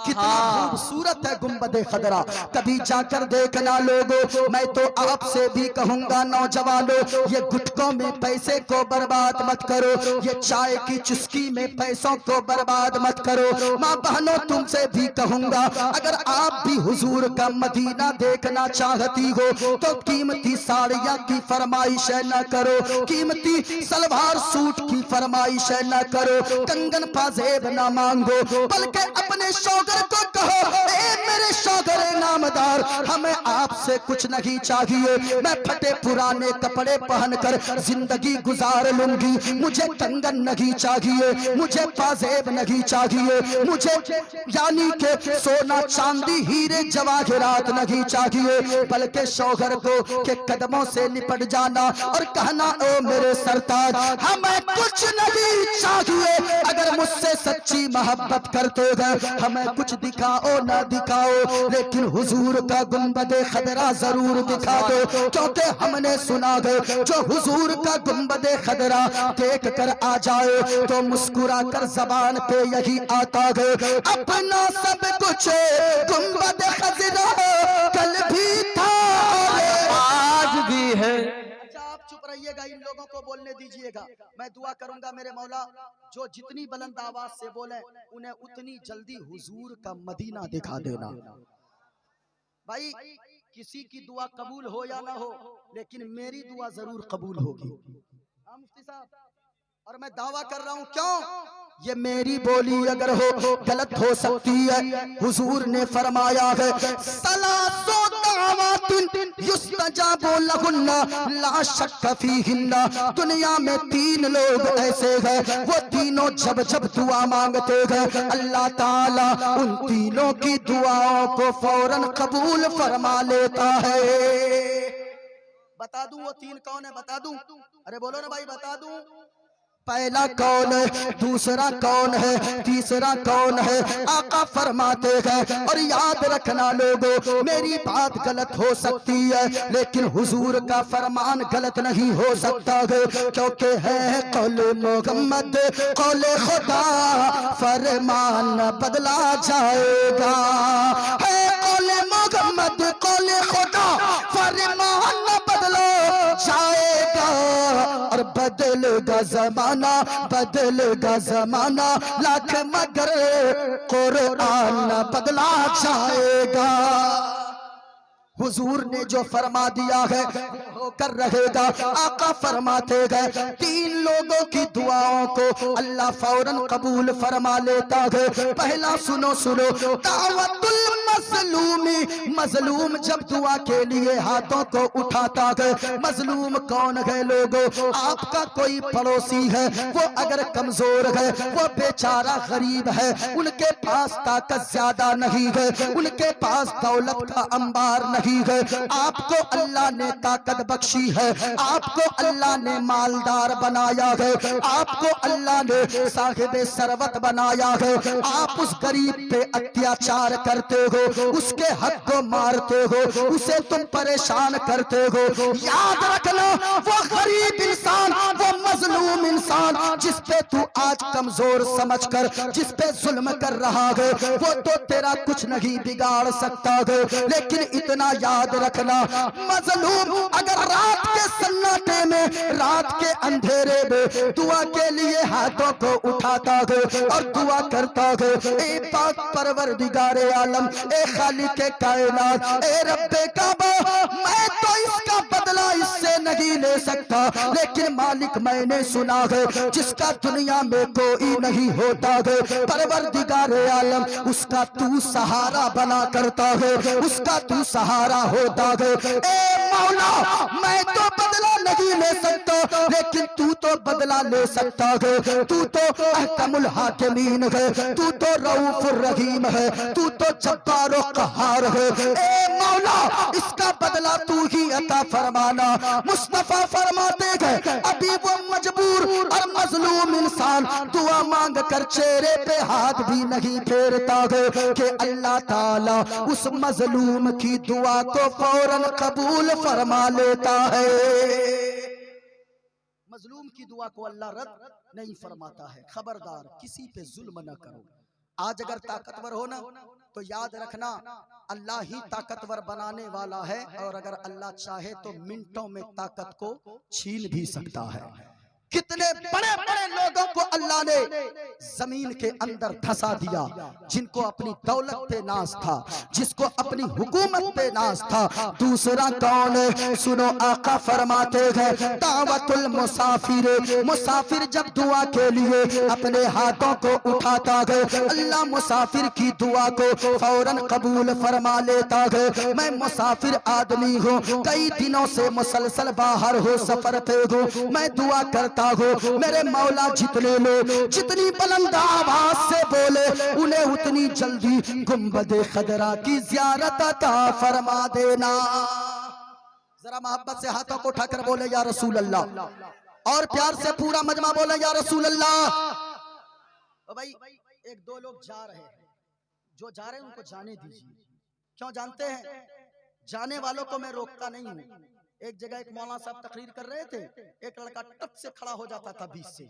कितना खूबसूरत है गुंबदे खदरा। कभी जाकर देखना लोगों। मैं तो आपसे भी कहूंगा नौजवानों, ये गुटकों में पैसे को बर्बाद मत करो, ये चाय की चुस्की में पैसों को बर्बाद मत करो। माँ बहनों तुमसे भी कहूंगा, अगर आप भी हुजूर का मदीना देखना चाहती हो तो कीमती साड़ियाँ की फरमाइश न करो, कीमती सलवार सूट की फरमाइश न करो, कंगन पाजेब ना मांगो, बल्कि अपने शौहर को कहो, ए मेरे शौहर नामदार, हमें आपसे कुछ नहीं चाहिए, मैं फटे पुराने कपड़े पहनकर जिंदगी गुजार लूंगी, मुझे कंगन नहीं चाहिए, मुझे पाजेब नहीं चाहिए, मुझे यानी के सोना चांदी हीरे जवाहरात नहीं चाहिए, बल्कि शौहर को के कदमों से निपट जाना और कहना, ओ मेरे सरताज हमें कुछ नहीं चाहिए, अगर मुझसे सच्ची मोहब्बत करते हो हमें कुछ दिखाओ ना दिखाओ, लेकिन हुजूर का गुंबदे खदरा जरूर दिखा दो। क्योंकि हमने सुना है जो हुजूर का गुंबदे खदरा देख कर आ जाए तो मुस्कुरा कर जबान पे यही आता है, अपना सब कुछ गुंबदे खदरा कल भी था आज भी है। आप चुप रहिएगा, इन लोगों को बोलने दीजिएगा। मैं दुआ करूंगा मेरे मौला जो जितनी बुलंद आवाज से बोले उन्हें उतनी जल्दी हुजूर का मदीना दिखा देना। भाई किसी की दुआ कबूल हो या ना हो, लेकिन मेरी दुआ जरूर कबूल होगी। मुफ्ती साहब, और मैं दावा कर रहा हूं, क्यों? ये मेरी बोली अगर हो गलत हो सकती है। हुजूर ने फरमाया है, सलासो दावातिन युस्तजाबु लहुन्ना ला शक्क फीहिन्ना, दुनिया में 3 लोग ऐसे हैं, वो तीनों जब जब दुआ मांगते हैं अल्लाह ताला उन तीनों की दुआओं को फौरन कबूल फरमा लेता है। बता दूं वो 3 कौन है? बता दूं? अरे बोलो ना भाई, बता दूं? पहला कौन है, दूसरा कौन है, तीसरा कौन है? आका फरमाते हैं, और याद रखना लोगों, मेरी बात गलत हो सकती है लेकिन हुजूर का फरमान गलत नहीं हो सकता है, क्योंकि है कौले मोहम्मद कौले खुदा, फरमान बदला जाएगा। है कौले मोहम्मद कौले खुदा, फरमान बदला जाएगा, और बदलेगा जमाना, बदलेगा जमाना, लाख मगर कुरान बदला जाएगा। हुजूर ने जो फरमा दिया है होकर रहेगा। आका फरमाते हैं 3 लोगों की दुआओं को अल्लाह फौरन कबूल फरमा लेता है। पहला सुनो, दावतुल मजलूमी, मजलूम जब दुआ के लिए हाथों को उठाता है, मजलूम कौन है लोगों? आपका कोई पड़ोसी है, वो अगर कमजोर है, वो बेचारा गरीब है, उनके पास ताकत ज्यादा नहीं है, उनके पास दौलत का अंबार नहीं है, आपको अल्लाह ने ताकत बख्शी है, आपको अल्लाह ने मालदार बनाया है, आपको अल्लाह ने साहिब सरवत बनाया है, आप उस गरीब पे अत्याचार करते हो, उसके हक को मारते हो, उसे तुम परेशान करते हो। याद रखना, वो गरीब इंसान, वो मजलूम इंसान जिस पे तू आज कमजोर समझकर जिस पे जुल्म कर रहा है, वो तो तेरा कुछ नहीं बिगाड़ सकता है, लेकिन इतना याद रखना, मजलूम अगर रात के सन्नाटे में, रात के अंधेरे में दुआ के लिए हाथों को उठाता है और दुआ करता है, ए पाक परवरदिगारे आलम, ए खालिक के कायनात, ए रब्बे काबा, मैं तो इसका बदला इससे नहीं ले सकता, लेकिन मालिक मैंने सुना है जिसका दुनिया में कोई नहीं होता है, परवरदिगारे आलम उसका तू सहारा बना करता है, उसका तू सहारा होता है। ए मौला, मैं तो बदला नहीं ले सकता, लेकिन तू तो बदला ले सकता है, तू तो अहकमुल हाकिमीन है, तू तो रऊफुर रहीम है, तू तो जब्बार व कहार है। ए मौला, इसका बदला तू ही अता फरमाना। मुस्तफा फरमाते हैं, अभी वो मजबूर और मजलूम इंसान दुआ मांग कर चेहरे पे हाथ भी नहीं फेरता है कि अल्लाह ताला उस मजलूम की दुआ को फौरन कबूल फरमा लेता है। मजलूम की दुआ को अल्लाह रद्द नहीं फरमाता है। खबरदार, किसी पे जुल्म न करो। आज अगर ताकतवर हो ना, तो याद रखना अल्लाह ही ताकतवर बनाने वाला है, और अगर अल्लाह चाहे तो मिनटों में ताकत को छीन भी सकता है। कितने बड़े बड़े लोगों को अल्लाह ने जमीन के अंदर धंसा दिया, जिनको अपनी दौलत पे नाज था, जिसको अपनी हुकूमत पे नाज था। दूसरा कौन है? सुनो, आका फरमाते हैं, दावतुल मुसाफिर, मुसाफिर जब दुआ के लिए अपने हाथों को उठाता है, अल्लाह मुसाफिर की दुआ को फौरन कबूल फरमा लेता है। मैं मुसाफिर आदमी हूँ, कई दिनों से मुसलसल बाहर हो, सफर पे हूँ, मैं दुआ करता हूँ, मेरे मौला जितने लोग जितनी बुलंद आवाज से बोले, उन्हें उतनी जल्दी गुंबदे खदरा की ज़ियारत अता फरमा देना। जरा मोहब्बत से हाथों को उठाकर बोले या रसूल अल्लाह, और प्यार से पूरा मजमा बोले या रसूल अल्लाह। भाई, एक दो लोग जा रहे हैं, जो जा रहे हैं उनको जाने दीजिए। क्यों? जानते हैं, जाने वालों को मैं रोकता नहीं हूँ। एक जगह एक मौलाना साहब तकरीर कर रहे थे, एक लड़का टप से खड़ा हो जाता था बीच से।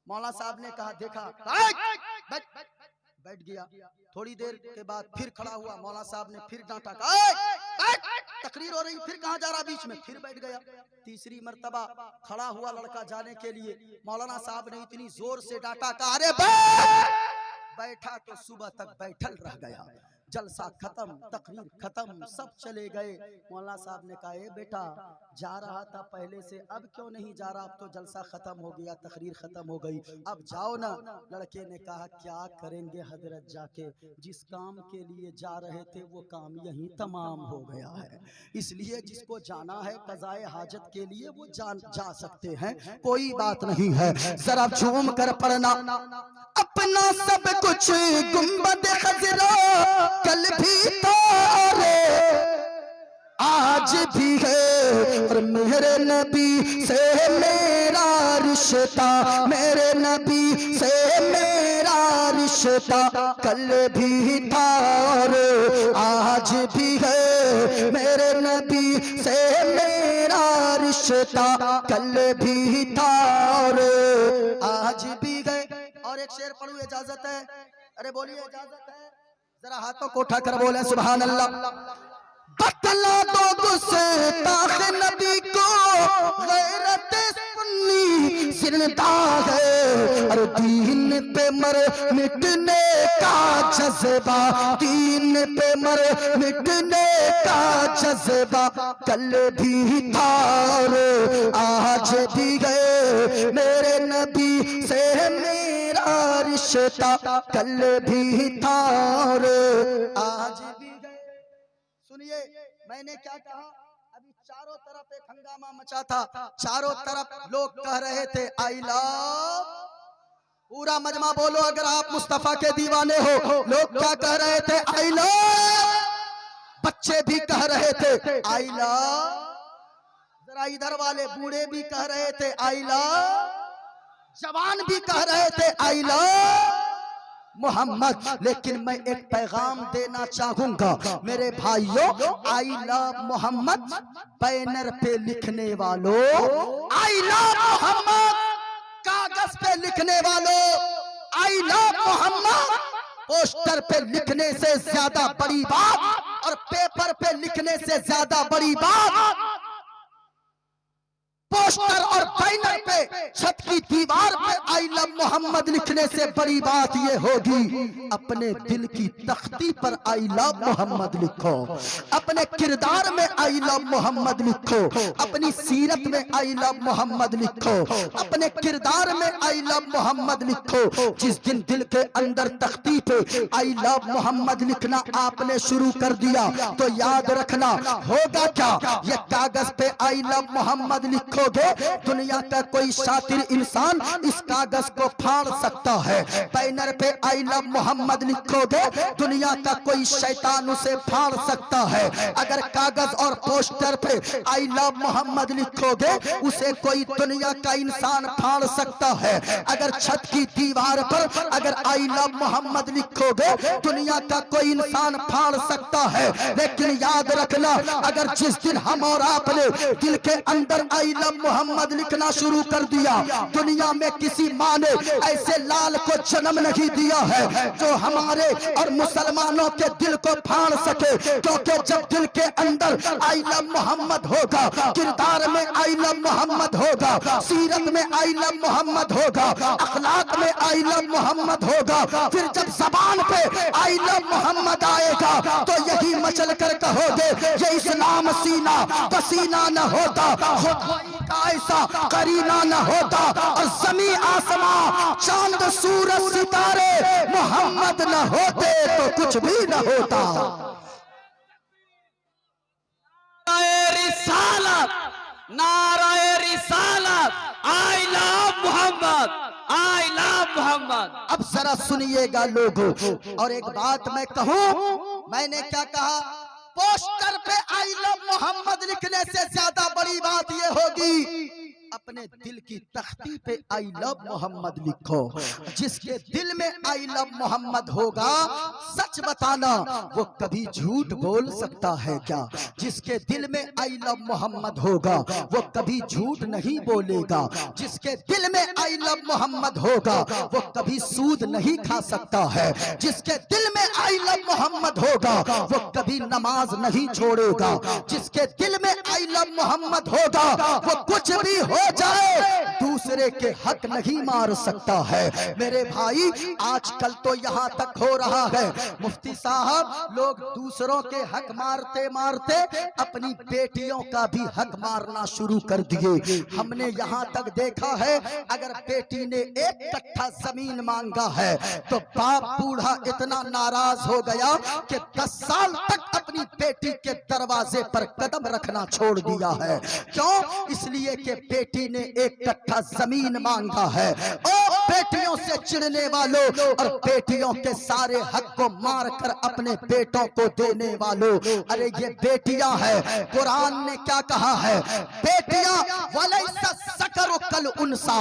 मौलाना साहब ने कहा, देखा, बैठ गया। थोड़ी देर के बाद फिर खड़ा हुआ, मौलाना साहब ने फिर डांटा, तकरीर हो रही, फिर कहाँ जा रहा बीच में, फिर बैठ गया। तीसरी मर्तबा खड़ा हुआ लड़का जाने के लिए, मौलाना साहब ने इतनी जोर से डांटा, कहा अरे बैठा तो सुबह तक बैठल रह गया। जलसा खत्म, तकरीर खत्म, सब चले गए। मौलाना साहब ने कहा, ए बेटा, जा रहा था पहले से, अब क्यों नहीं जा रहा? अब तो जलसा खत्म हो गया, तकरीर खत्म हो गई, अब जाओ ना। लड़के ने कहा, क्या करेंगे हजरत जाके, जिस काम के लिए जा रहे थे वो काम यहीं तमाम हो गया है, इसलिए जिसको जाना है कज़ाए हाजत के लिए वो जा सकते हैं, कोई बात नहीं है। जरा झूम कर पढ़ना, अपना सब कुछ गुंबद खजरा कल भी तारे आज भी है, और मेरे नबी से मेरा रिश्ता, मेरे नबी से मेरा रिश्ता कल भी था और आज भी है, मेरे नबी से मेरा रिश्ता कल भी था और आज भी है। और एक शेर पढ़ू, इजाजत है? अरे बोलिए, इजाजत है? जरा हाथों को उठाकर बोले सुभान अल्लाह। बतला दो गुस्ताख नबी को, गैरत सुन्नी जिंदा है, और दीन पे मर मिटने का जज्बा, दीन पे मर मिटने का जज्बा कल भी था और आज भी है, मेरे नबी से मेरा रिश्ता कल भी था और आज भी सुनिए मैंने क्या कहा, अभी चारों तरफ एक हंगामा मचा था, चारों तरफ लोग कह रहे थे आई लव, पूरा मजमा बोलो अगर आप मुस्तफा के दीवाने हो। लोग क्या कह रहे थे, आई लव, बच्चे भी कह रहे थे आई लव, जरा इधर वाले बूढ़े भी कह रहे थे आई लव, जवान भी कह रहे थे आई लव मोहम्मद। लेकिन मैं एक पैगाम देना चाहूंगा मेरे भाइयों, आई लव मोहम्मद बैनर पे लिखने वालों, आई लव मोहम्मद कागज पे लिखने वालों, आई लव मोहम्मद पोस्टर पे लिखने से ज्यादा बड़ी बात और पेपर पे लिखने से ज्यादा बड़ी बात पोस्टर और बैनर पे, छत की दीवार पे आई लव मोहम्मद लिखने से बड़ी बात ये होगी अपने दिल की तख्ती पर आई लव मोहम्मद लिखो, अपने किरदार में आई लव मोहम्मद लिखो, अपनी सीरत में आई लव मोहम्मद लिखो, अपने किरदार में आई लव मोहम्मद लिखो। जिस दिन दिल के अंदर तख्ती पे आई लव मोहम्मद लिखना आपने शुरू कर दिया तो याद रखना होगा क्या, ये कागज पे आई लव मोहम्मद लिखो, दुनिया का कोई शातिर इंसान इस कागज को फाड़ सकता है। बैनर पे आई लव मोहम्मद लिखोगे दुनिया का कोई शैतान उसे फाड़ सकता है। अगर कागज और पोस्टर पे आई लव मोहम्मद लिखोगे उसे कोई दुनिया का इंसान फाड़ सकता है। अगर छत की दीवार पर अगर आई लव मोहम्मद लिखोगे दुनिया का कोई इंसान फाड़ सकता है। लेकिन याद रखना अगर जिस दिन हम और आपने दिल के अंदर आई लव मोहम्मद लिखना शुरू कर दिया, दुनिया में किसी माँ ने ऐसे लाल को जन्म नहीं दिया है जो हमारे और मुसलमानों के दिल को फाड़ सके। क्योंकि जब दिल के अंदर आई लव मोहम्मद होगा, किरदार में आई लव मोहम्मद होगा, सीरत में आई लव मोहम्मद होगा, अखलाक में आई लव मोहम्मद होगा, फिर जब जबान पे आई लव मोहम्मद आएगा तो यही मचल कर कहोगे ये इस्लाम सीना पसीना न होता, ऐसा करीना न होता और जमी आसमां चांद सूरज सितारे मोहम्मद न होते तो कुछ भी न होता। रिसालत, नाराए रिसालत, I love Muhammad, I love Muhammad. अब जरा सुनिएगा लोगों, और एक बात मैं कहूं, मैंने क्या कहा, पोस्टर पे आई लव मोहम्मद लिखने से ज्यादा बड़ी बात ये होगी अपने दिल की तख्ती पे आई लव मोहम्मद लिखो। जिसके दिल में आई लव मोहम्मद होगा, सच बताना वो कभी झूठ बोल सकता है क्या? जिसके दिल में आई लव मोहम्मद होगा वो कभी झूठ नहीं बोलेगा। जिसके दिल में आई लव मोहम्मद होगा वो कभी सूद नहीं खा सकता है। जिसके दिल में आई लव मोहम्मद होगा वो कभी नमाज नहीं छोड़ेगा। जिसके दिल में आई लव मोहम्मद होगा वो कुछ भी हो जाए दूसरे के हक नहीं मार सकता है। मेरे भाई आजकल तो यहाँ तक हो रहा है, मुफ्ती साहब लोग दूसरों के हक मारते मारते अपनी बेटियों का भी हक मारना शुरू कर दिए। हमने यहाँ तक देखा है अगर बेटी ने 1 कट्ठा जमीन मांगा है तो बाप बूढ़ा इतना नाराज हो गया कि 10 साल तक अपनी बेटी के दरवाजे पर कदम रखना छोड़ दिया है। क्यों? इसलिए कि बेटी ने 1 कट्ठा जमीन मांगा है। ओ बेटियों से चिढ़ने वालों और बेटियों के सारे हक को मार कर अपने बेटों को देने वालों, अरे ये बेटियां हैं। कुरान ने क्या कहा है? बेटियां वलैसा सकरु कल उनसा,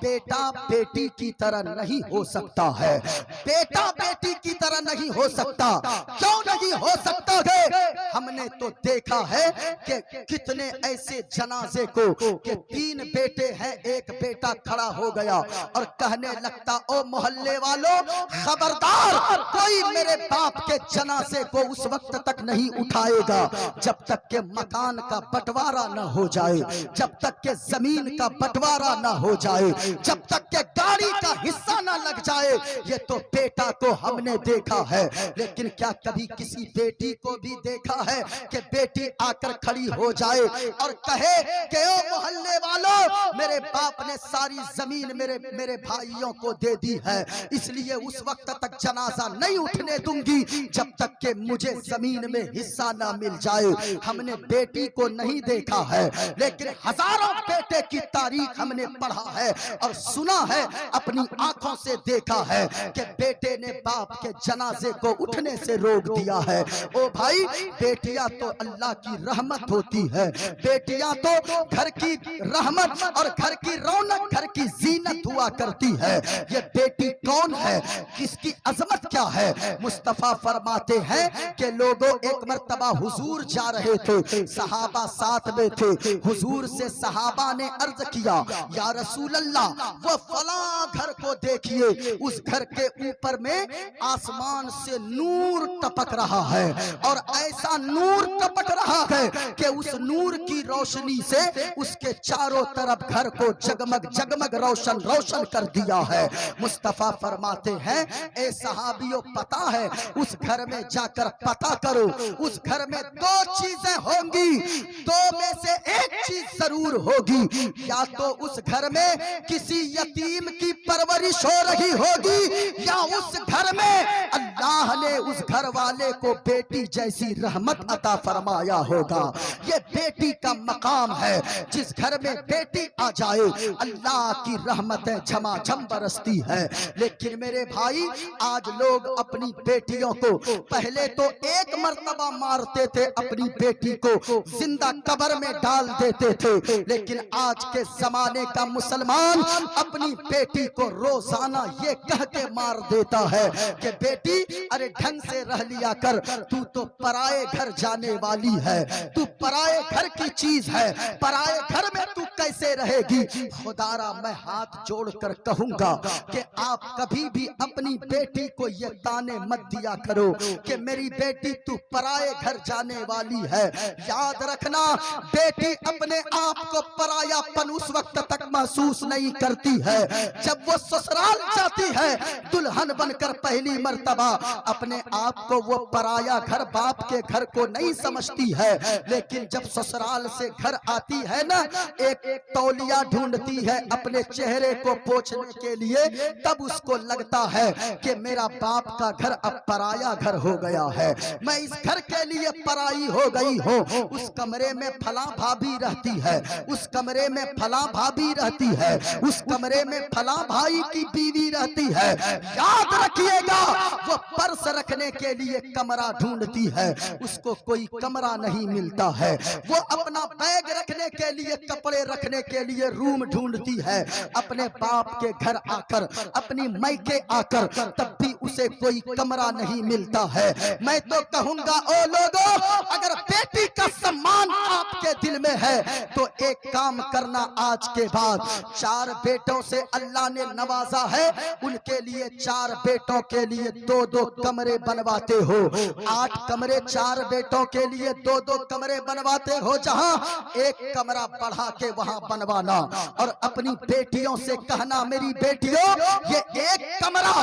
बेटा बेटी की तरह नहीं हो सकता है। बेटा बेटी की तरह नहीं हो सकता। क्यों नहीं हो सकता है? हमने तो देखा है कि कितने ऐसे जनाजे को कि 3 बेटे हैं, 1 बेटा खड़ा हो गया और कहने लगता ओ मोहल्ले वालों खबरदार, कोई मेरे बाप के जनाजे को उस वक्त तक नहीं उठाएगा जब तक के मकान का बंटवारा न हो जाए, जब तक के जमीन का बंटवारा न हो जाए, जब तक के गाड़ी का हिस्सा न लग जाए। ये तो बेटा को हमने देखा है, लेकिन क्या कभी किसी बेटी को भी देखा है कि बेटी आकर खड़ी हो जाए और कहे कि ओ मोहल्ले वालों, मेरे बाप ने सारी जमीन मेरे भाइयों को दे दी है, इसलिए उस वक्त तक जनाजा नहीं उठने दूंगी जब तक कि मुझे जमीन में हिस्सा ना मिल जाए। हमने बेटी को नहीं देखा है, लेकिन हजारों बेटे की तारीख हमने पढ़ा है और सुना है, अपनी आंखों से देखा है कि बेटे ने बाप के जनाजे को उठने से रोक दिया है। ओ भाई, बेटियां तो अल्लाह की रहमत होती है, बेटियां तो घर की रहमत और घर की रौनक, घर की जीनत हुआ करती है। ये बेटी कौन है, किसकी अजमत क्या है? मुस्तफा फरमाते हैं कि लोगों, एक मर्तबा हुजूर जा रहे थे, सहाबा साथ में थे। हुजूर से सहाबा ने अर्ज किया, या रसूल अल्लाह, वो फला घर को देखिए, उस घर के ऊपर में आसमान से नूर टपक रहा है और ऐसा नूर टपक रहा है कि उस नूर की रोशनी से उसके चारों तरफ घर को जगमग जगमग रोशन रोशन कर दिया है। मुस्तफा फरमाते हैं, ए सहाबियों, पता है, उस घर में जाकर पता करो, उस घर में दो चीजें होंगी, दो में से एक चीज जरूर होगी, या तो उस घर में किसी यतीम की परवरिश हो रही होगी, या उस घर में अल्लाह ने उस घर वाले को बेटी जैसी रहमत अता फरमाया होगा। ये बेटी का मकाम है, जिस घर में बेटी आ जाए अल्लाह की रहमतें झमाझम बरसती है। लेकिन मेरे भाई, आज लोग अपनी बेटियों को पहले तो एक मर्तबा मारते थे, अपनी बेटी को जिंदा कब्र में डाल देते थे, लेकिन आज के जमाने का मुसलमान अपनी बेटी को रोजाना ये कह के मार देता है कि बेटी, अरे ढंग से रह लिया कर, तू तो पराए घर जाने वाली है, तू पराए घर की चीज है, पराए घर में तू कैसे रहेगी? खुदारा मैं हाथ जोड़कर कहूंगा कि आप कभी भी अपनी बेटी को ये ताने मत दिया करो कि मेरी बेटी तू पराए घर जाने वाली है। याद रखना, बेटी अपने आप को परायापन उस वक्त तक महसूस नहीं करती है जब वो ससुराल जाती है दुल्हन बनकर पहली मर्तबा। अपने आप को वो पराया घर, बाप के घर को नहीं समझती है, लेकिन जब ससुराल से घर आती है ना, एक तौलिया ढूंढती है अपने चेहरे को पोंछने के लिए, तब उसको लगता है कि मेरा बाप का घर अब पराया घर हो गया है, मैं इस घर के लिए पराई हो गई हूँ। उस कमरे में फला भाभी रहती है, उस कमरे में फला भाभी रहती है, उस कमरे में फला भाई की बीवी रहती है। याद रखिएगा, वो पर्स रखने के लिए कमरा ढूंढती है, उसको कोई कमरा नहीं मिलता है। वो अपना बैग रखने के लिए, कपड़े रखने के लिए रूम ढूंढती है। अपने बाप के घर आकर, अपनी मायके आकर, तब भी उसे कोई कमरा नहीं मिलता है। मैं तो कहूंगा, ओ लोगों, अगर बेटी का सम्मान आपके दिल में है तो एक काम करना, आज के बाद 4 बेटों से अल्लाह ने नवाजा है, उनके लिए 4 बेटों के लिए 2-2 कमरे बनवाते हो। 8 कमरे 4 बेटों के लिए 2-2 कमरे बनवाते हो, जहां एक कमरा बढ़ा के वहां बनवाना और अपनी बेटियों से कहना, मेरी बेटियों, ये एक कमरा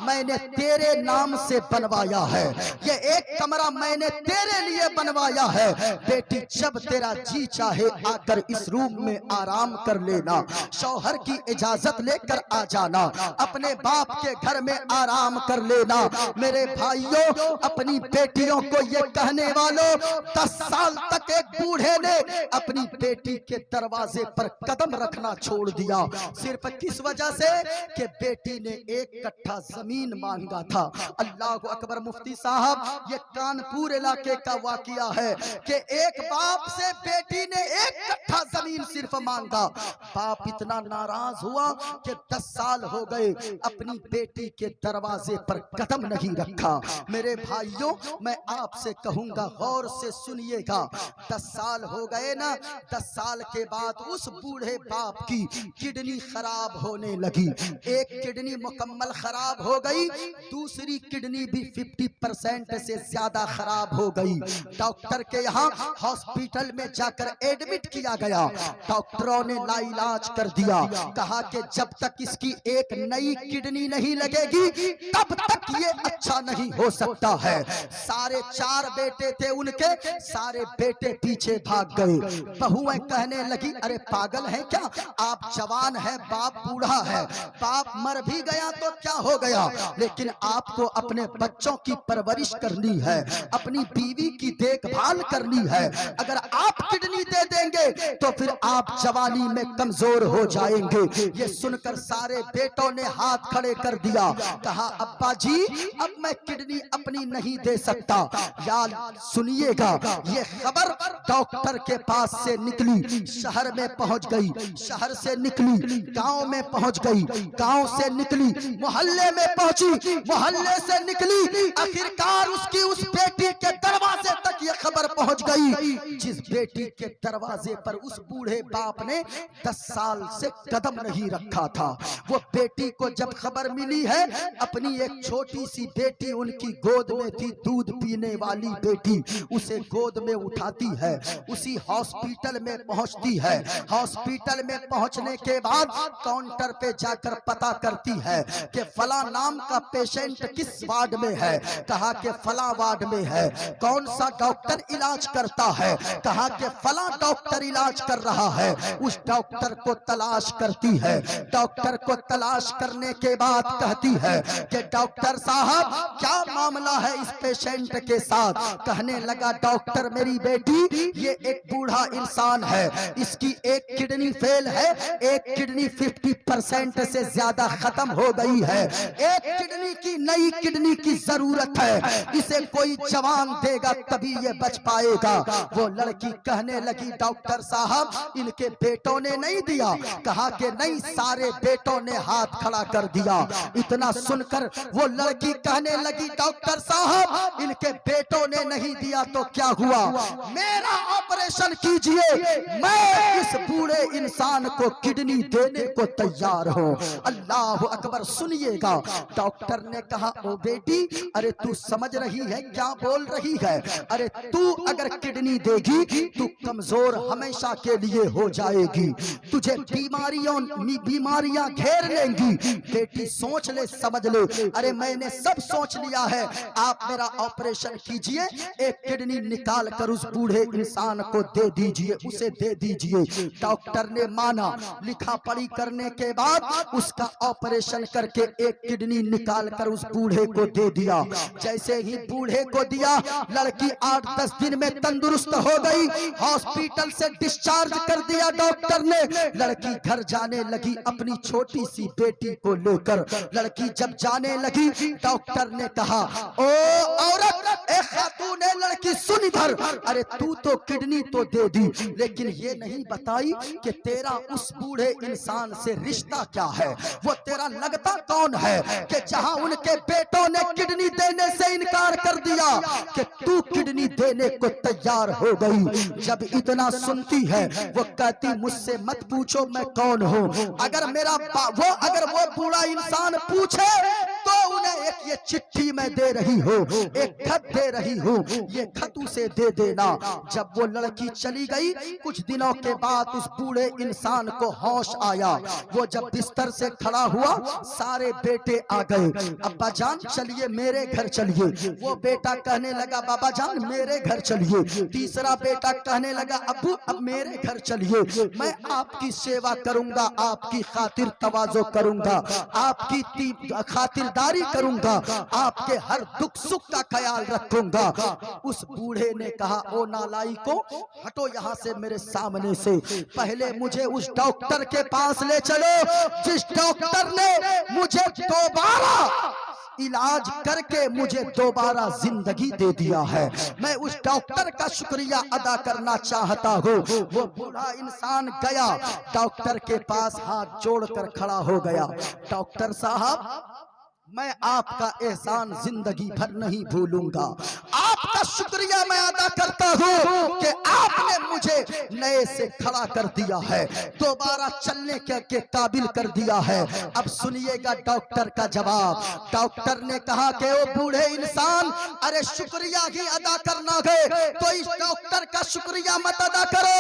मैंने तेरे नाम से बनवाया है, ये एक कमरा मैंने तेरे लिए बनवाया है। बेटी, जब तेरा जी चाहे आकर इस रूम में आराम कर लेना, शौहर की इजाजत लेकर आ जाना, अपने बाप के घर में आराम कर लेना। मेरे भाइयों, अपनी बेटियों को ये कहने वालों, 10 साल तक एक बूढ़े ने अपनी बेटी के दरवाजे पर कदम रखना छोड़ दिया, सिर्फ किस वजह से कि बेटी ने 1 कट्ठा जमीन मांगा था। अल्लाह अकबर। मुफ्ती साहब, ये कानपुर इलाके का वाकिया है कि एक बाप से बेटी ने 1 कट्ठा जमीन सिर्फ मांगा। बाप इतना नाराज हुआ कि 10 साल हो गए अपनी बेटी के दरवाजे पर कदम नहीं रखा। मेरे भाइयों, मैं आपसे कहूंगा, गौर से सुनिएगा, 10 साल हो गए ना, 10 साल के बाद उस बूढ़े बाप की किडनी खराब होने लगी। एक किडनी मुकम्मल खराब हो गई, दूसरी किडनी भी 50% से ज्यादा खराब हो गई। डॉक्टर के यहाँ हॉस्पिटल में जाकर एडमिट किया गया। डॉक्टरों ने लाइलाज कर दिया, कहा कि जब तक इसकी एक नई किडनी नहीं लगेगी तब तक ये अच्छा नहीं हो सकता है। सारे 4 बेटे थे उनके, सारे बेटे पीछे भाग गए। बहुएं कहने लगी, अरे पागल है क्या, आप जवान है, बाप बूढ़ा है, बाप मर भी गया तो क्या हो गया, लेकिन आपको अपने बच्चों की परवरिश करनी है, अपनी बीवी की देखभाल करनी है। अगर आप किडनी दे देंगे तो फिर आप जवानी में कमजोर हो जाएंगे। ये सुनकर सारे बेटों ने हाथ खड़े कर दिया, कहा अब्बा जी अब मैं किडनी अपनी नहीं दे सकता। यार सुनिएगा, ये खबर डॉक्टर के पास से निकली, शहर में पहुंच गई, शहर से निकली गांव में पहुंच गई, गांव से निकली मोहल्ले में पहुंची, मोहल्ले से निकली आखिरकार उसकी उस बेटी के दरवाजे तक ये खबर पहुंच गई, जिस बेटी के दरवाजे पर उस बूढ़े बाप ने 10 साल से कदम नहीं रखा था। वो बेटी को जब खबर मिली है, अपनी एक छोटी सी बेटी उनकी गोद में थी, दूध पीने वाली बेटी, उसे गोद में उठाती है, उसी हॉस्पिटल में पहुंचती है। हॉस्पिटल में पहुंचने के बाद काउंटर पे जाकर पता करती है कि फला नाम का पेशेंट किस वार्ड में है, कहा कि फला वार्ड में है। कौन सा डॉक्टर इलाज करता है, कहा कि फला डॉक्टर इलाज कर रहा है। उस डॉक्टर को तलाश करती है, डॉक्टर को तलाश करने के बाद कहती है कि डॉक्टर साहब क्या मामला है इस पेशेंट के साथ। कहने लगा, डॉक्टर मेरी बेटी ये एक बूढ़ा इंसान है, इसकी एक किडनी फेल है, एक किडनी 50% से ज्यादा खत्म हो गई है, एक किडनी की नई किडनी की जरूरत है, इसे कोई जवान देगा तभी ये बच पाएगा। वो लड़की कहने लगी, डॉक्टर साहब इनके बेटों ने नहीं दिया, कहा कि नहीं, सारे बेटों ने हाथ खड़ा कर दिया। इतना सुनकर वो लड़की कहने लगी, डॉक्टर साहब इनके बेटों ने नहीं दिया तो क्या हुआ, मेरा ऑपरेशन कीजिए, मैं इस बूढ़े इंसान को किडनी देने को तैयार हूं। अल्लाह अकबर। सुनिएगा, डॉक्टर ने कहा, ओ बेटी अरे तू समझ रही है क्या बोल रही है, अरे तू अगर किडनी देगी तू कमजोर हमेशा के लिए हो जाएगी, तुझे बीमारियां घेर लेंगी। बेटी सोच ले, समझ ले, अरे मैंने सब सोच लिया है, आप मेरा ऑपरेशन कीजिए, एक किडनी निकाल कर उस बूढ़े इंसान को दे दीजिए, उसे दे दीजिए। डॉक्टर ने माना, लिखा पढ़ी करने के बाद उसका ऑपरेशन करके एक किडनी निकाल कर उस बूढ़े को दे दिया। जैसे ही बूढ़े को दिया, लड़की 8-10 दिन में तंदुरुस्त हो गई, हॉस्पिटल से डिस्चार्ज कर दिया डॉक्टर ने। लड़की घर जाने लगी अपनी छोटी सी बेटी को लेकर। लड़की जब जाने लगी, डॉक्टर ने कहा, ओ औरत, एक खातून है, लड़की सुन इधर, अरे तू तो किडनी तो दे दी, लेकिन ये नहीं बताई कि तेरा उस बूढ़े इंसान से रिश्ता क्या है, वो तेरा लगता कौन है कि जहां उनके बेटों ने किडनी देने से इनकार कर दिया कि तू किडनी देने को तैयार हो गई। जब इतना सुनती है, वो कहती, मुझसे मत पूछो मैं कौन हूँ, अगर वो बूढ़ा इंसान पूछे तो उन्हें एक ये चिट्ठी मैं दे रही हूँ, एक खत दे रही हूँ, ये खत उसे दे देना। जब वो लड़की चली गई, कुछ दिनों के बाद उस बूढ़े इंसान को होश आया। वो जब बिस्तर से खड़ा हुआ, सारे बेटे आ गए, अब्बा जान चलिए मेरे घर चलिए। वो बेटा कहने लगा, बाबा जान मेरे घर चलिए। तीसरा बेटा कहने लगा, अब्बू अब मेरे घर चलिए, मैं आपकी सेवा करूंगा, आपकी खातिर तवाज़ो करूंगा, आपकी खातिरदारी करूंगा, आपके हर दुख सुख का ख्याल रखूंगा। उस बूढ़े ने कहा, ओ नालायकों, हटो यहाँ से मेरे सामने से, पहले मुझे उस डॉक्टर के पास ले चलो जिस डॉक्टर ने मुझे दोबारा इलाज करके मुझे दोबारा जिंदगी दे दिया है। मैं उस डॉक्टर का शुक्रिया अदा करना चाहता हूँ। वो बूढ़ा इंसान गया, डॉक्टर के पास हाथ जोड़कर खड़ा हो गया, डॉक्टर साहब मैं आपका एहसान जिंदगी भर नहीं भूलूंगा। आपका शुक्रिया मैं अदा करता हूँ कि आपने मुझे नए से खड़ा कर दिया है, दोबारा चलने के काबिल कर दिया है। अब सुनिएगा डॉक्टर का जवाब। डॉक्टर ने कहा कि वो बूढ़े इंसान, अरे शुक्रिया ही अदा करना है तो इस डॉक्टर का शुक्रिया मत अदा करो,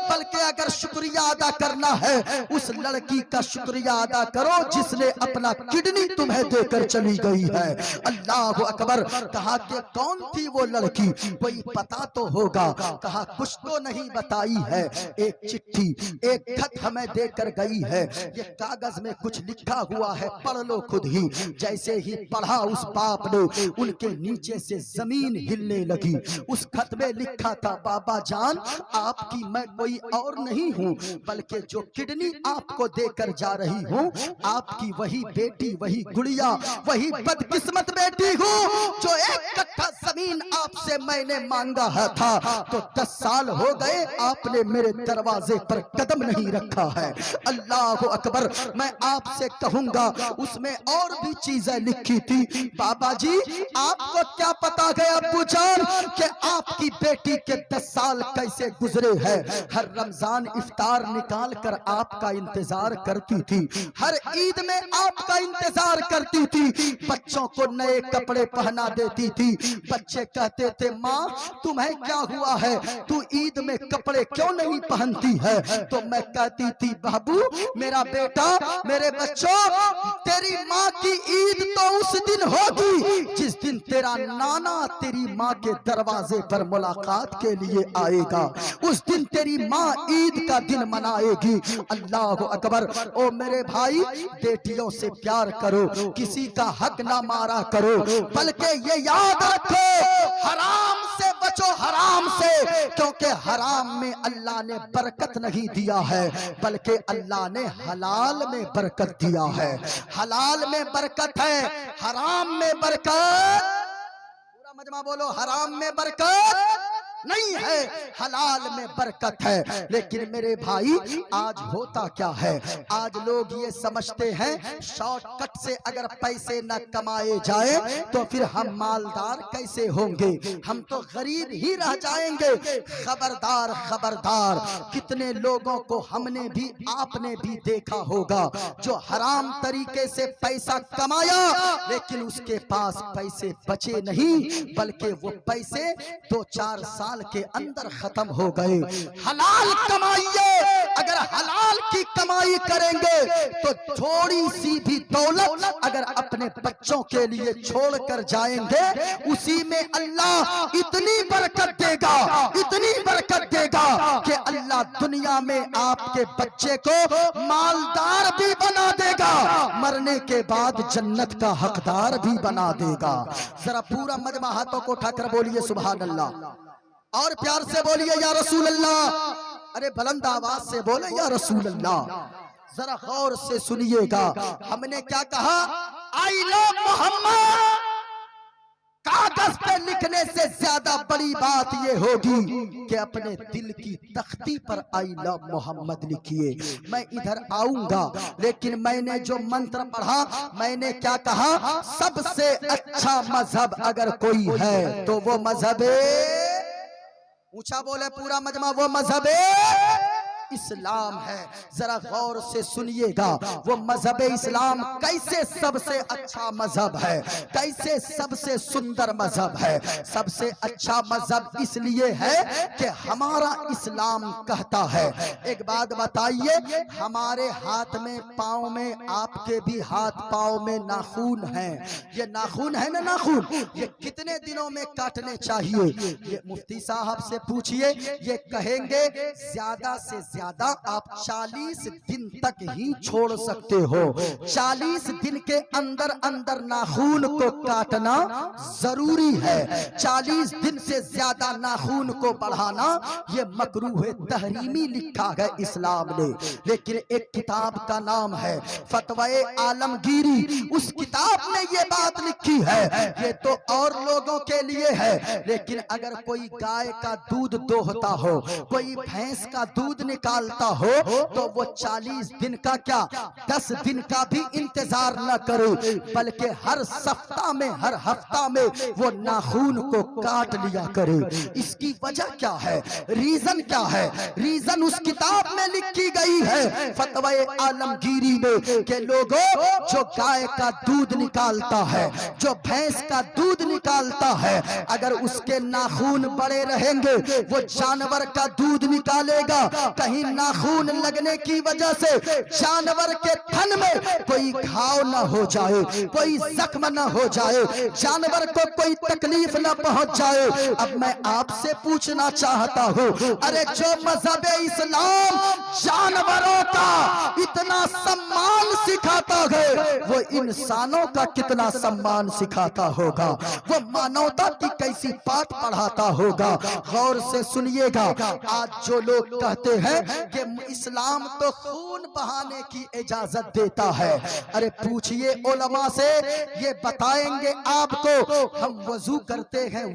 बल्कि अगर शुक्रिया अदा करना है उस लड़की का शुक्रिया अदा करो जिसने अपना किडनी तुम्हें देकर चली गई है। अल्लाह अकबर। कहा कि कौन थी वो लड़की, कोई पता तो होगा। कहा कुछ तो नहीं बताई है, एक चिट्ठी एक खत हमें देकर गई है, ये कागज में कुछ लिखा हुआ है, पढ़ लो खुद ही। जैसे ही पढ़ा उस बाप ने, उनके नीचे से जमीन हिलने लगी। उस खत में लिखा था, बाबा जान आपकी मैं कोई और नहीं हूँ, बल्कि जो किडनी आपको देकर जा रही हूँ आपकी वही बेटी, वही गुड़िया, वही बदकिस्मत बेटी हूँ जो एक कट्ठा जमीन आपसे मैंने मांगा है था, तो 10 साल हो गए आपने मेरे दरवाजे पर कदम नहीं रखा है। अल्लाह अकबर। मैं आपसे कहूंगा उसमें और भी चीजें लिखी थी। बाबा जी आपको क्या पता है अब्बू जान कि आपकी बेटी के 10 साल कैसे गुजरे हैं। हर रमजान इफ्तार निकाल कर आपका इंतजार करती थी, हर ईद में आपका इंतजार करती थी, बच्चों को नए कपड़े पहना देती थी। बच्चे कहते थे माँ तुम्हें क्या हुआ है, तू ईद में कपड़े क्यों नहीं पहनती है? तो मैं कहती थी बाबू मेरा बेटा, मेरे बच्चों, तेरी माँ की ईद तो उस दिन होगी जिस दिन तेरा नाना तेरी माँ के दरवाजे पर मुलाकात के लिए आएगा, उस दिन तेरी माँ ईद का दिन मनाएगी। अल्लाह अकबर। ओ मेरे भाई, बेटियों से प्यार करो, किसी का हक ना मारा करो, बल्कि ये याद रखो हराम से बचो, हराम से, क्योंकि हराम में अल्लाह ने बरकत नहीं दिया है, बल्कि अल्लाह ने हलाल में बरकत दिया है। हलाल में बरकत है, हराम में बरकत, पूरा मजमा बोलो, हराम में बरकत नहीं है, हलाल में बरकत है। लेकिन मेरे भाई आज होता क्या है, आज लोग ये समझते हैं शॉर्टकट से अगर पैसे न कमाए जाए तो फिर हम मालदार कैसे होंगे, हम तो गरीब ही रह जाएंगे। खबरदार खबरदार। कितने लोगों को हमने भी आपने भी देखा होगा जो हराम तरीके से पैसा कमाया लेकिन उसके पास पैसे बचे नहीं, बल्कि वो पैसे 2-4 साल के अंदर खत्म हो गए। हलाल कमाइए, अगर हलाल की कमाई करेंगे तो थोड़ी सी भी दौलत अगर अपने बच्चों के लिए छोड़ कर जाएंगे, उसी में अल्लाह इतनी बरकत देगा, इतनी बरकत देगा कि अल्लाह दुनिया में आपके बच्चे को मालदार भी बना देगा, मरने के बाद जन्नत का हकदार भी बना देगा। जरा पूरा मजमा हाथों को उठाकर बोलिए सुभान अल्लाह, और प्यार से बोलिए या रसूल अल्लाह। अरे बुलंद आवाज से बोले या रसूल अल्लाह। जरा गौर से सुनिएगा, हमने क्या कहा, आई लव मोहम्मद। कागज पे लिखने से ज्यादा बड़ी बात ये होगी कि अपने दिल की तख्ती पर आई लव मोहम्मद लिखिए। मैं इधर आऊंगा, लेकिन मैंने जो मंत्र पढ़ा, मैंने क्या कहा, सबसे अच्छा मजहब अगर कोई है तो वो मजहब, ऊंचा बोले पूरा मजमा, वो मजहब इस्लाम है। जरा गौर से सुनिएगा, वो मजहब इस्लाम कैसे सबसे अच्छा मजहब है, कैसे सबसे सुंदर मजहब है। सबसे अच्छा मजहब इसलिए है कि हमारा इस्लाम कहता है, एक बात बताइए, हमारे हाथ में पाँव में, आपके भी हाथ पाँव में नाखून है, ये नाखून है ना, नाखून, ये कितने दिनों में काटने चाहिए? ये मुफ्ती साहब से पूछिए, ये कहेंगे ज्यादा से ज्यादा आप 40 दिन तक ही छोड़ सकते हो। 40 दिन के अंदर अंदर नाखून को काटना जरूरी है। 40 दिन से ज्यादा नाखून को बढ़ाना ये मकरूह तहरीमी लिखा है इस्लाम ने। लेकिन एक किताब का नाम है फतवाए आलमगीरी, उस किताब में ये बात लिखी है, ये तो और लोगों के लिए है, लेकिन अगर कोई गाय का दूध दोहता हो, कोई भैंस का दूध निकाल निकालता हो तो वो 40 दिन का क्या 10 दिन का भी इंतजार न करे, बल्कि हर सप्ताह में हर हफ्ता में वो नाखून को काट लिया करे। इसकी वजह क्या है, रीजन क्या है? रीजन उस किताब में लिखी गई है फतवा आलमगीरी में कि लोगों, जो गाय का दूध निकालता है, जो भैंस का दूध निकालता है, अगर उसके नाखून बड़े रहेंगे वो जानवर का दूध निकालेगा, कहीं नाखून लगने की वजह से जानवर के थन में कोई घाव न हो जाए, कोई जख्म न हो जाए, जानवर को कोई तकलीफ न पहुंच जाए। अब मैं आपसे पूछना चाहता हूं, अरे जो मजहब इस्लाम जानवरों का इतना सम्मान सिखाता है, वो इंसानों का कितना सम्मान सिखाता होगा, वो मानवता की कैसी बात पढ़ाता होगा। गौर से सुनिएगा, आज जो लोग कहते हैं कि इस्लाम तो खून बहाने की इजाजत देता है, अरे पूछिए उलमा से, ये बताएंगे आपको। हम वजू करते हैं,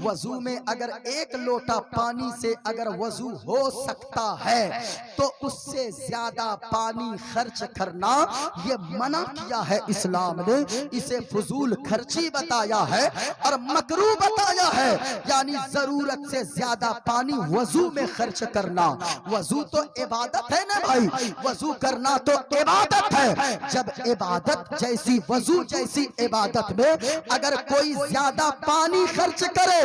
वजू में अगर 1 लोटा पानी से अगर वजू हो सकता है तो उससे ज्यादा पानी खर्च करना ये मना किया है इस्लाम ने, इसे फजूल खर्ची बताया है और मकरूह बताया है। यानी जरूरत से ज्यादा पानी वजू में खर्च करना, वजू तो इबादत है ना भाई, वजू करना तो इबादत है। जब इबादत जैसी वजू जैसी इबादत में अगर कोई ज्यादा पानी खर्च करे,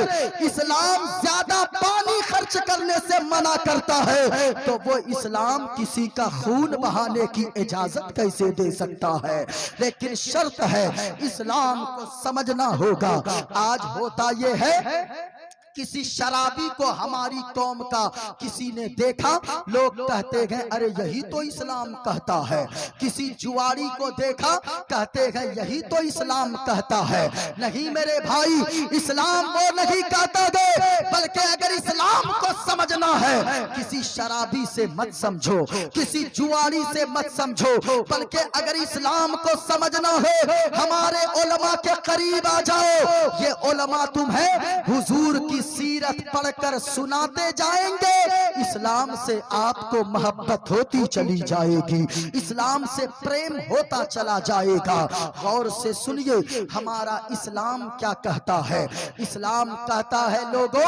इस्लाम ज्यादा पानी खर्च करने से मना करता है, तो वो इस्लाम किसी का खून बहाने की इजाजत कैसे दे सकता है? लेकिन शर्त है, इस्लाम को समझना होगा। आज होता ये है, किसी शराबी को हमारी कौम का किसी ने देखा, लोग कहते हैं अरे यही तो इस्लाम कहता है। किसी जुआरी को देखा, कहते हैं यही तो इस्लाम कहता है। नहीं मेरे भाई, इस्लाम वो नहीं कहता है, बल्कि अगर इस्लाम को समझना है, किसी शराबी से मत समझो, किसी जुआरी से मत समझो, बल्कि अगर इस्लाम को समझना है, हमारे उलमा के करीब आ जाओ। ये उलमा तुम्हें हुजूर की सीरत पढ़कर सुनाते जाएंगे, इस्लाम से आपको मोहब्बत होती चली जाएगी, इस्लाम से प्रेम होता चला जाएगा। गौर से सुनिए, हमारा इस्लाम क्या कहता है? इस्लाम कहता है लोगों,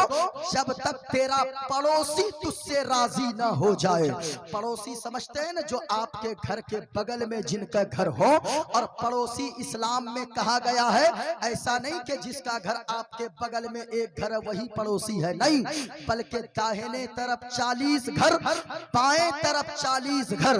जब तक तेरा पड़ोसी तुझसे राजी न हो जाए, पड़ोसी समझते हैं ना, जो आपके घर के बगल में जिनका घर हो, और पड़ोसी इस्लाम में कहा गया है, ऐसा नहीं कि जिसका घर आपके बगल में एक घर वही पड़ोसी है, नहीं, बल्कि दाहिने तरफ 40 घर, बाएं तरफ 40 घर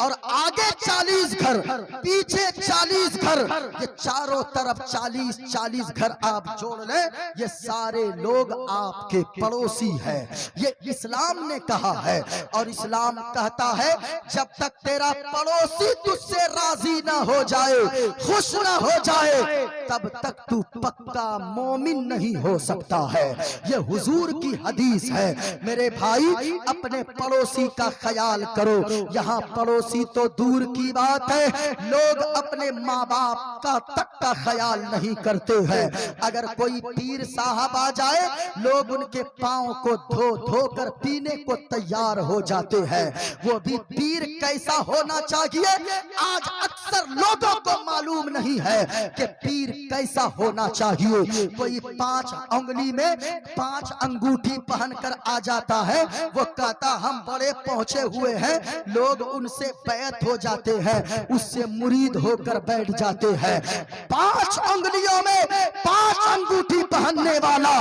और आगे 40 घर, पीछे 40 घर, ये चारों तरफ 40 घर आप जोड़ लें, ये सारे लोग आपके पड़ोसी हैं। ये इस्लाम ने कहा है। और इस्लाम कहता है, जब तक तेरा पड़ोसी तुझसे राजी ना हो जाए, खुश ना हो जाए, तब तक तू पक्का मोमिन नहीं हो सकता है। ये हुजूर की हदीस है। मेरे भाई, अपने पड़ोसी का ख्याल करो। यहाँ पड़ोसी तो दूर की बात है, लोग अपने माँ बाप का तक का ख्याल नहीं करते हैं। अगर कोई पीर साहब आ जाए, लोग उनके पाँव को धो धो कर पीने को तैयार हो जाते हैं। वो भी पीर कैसा होना चाहिए, आज अक्सर लोगों को मालूम नहीं है कि पीर कैसा होना चाहिए। कोई 5 उंगली में 5 अंगूठी पहनकर आ जाता है, वो कहता हम बड़े पहुंचे हुए हैं, लोग उनसे बैत हो जाते हैं, उससे मुरीद होकर बैठ जाते हैं। 5 उंगलियों में 5 अंगूठी पहनने वाला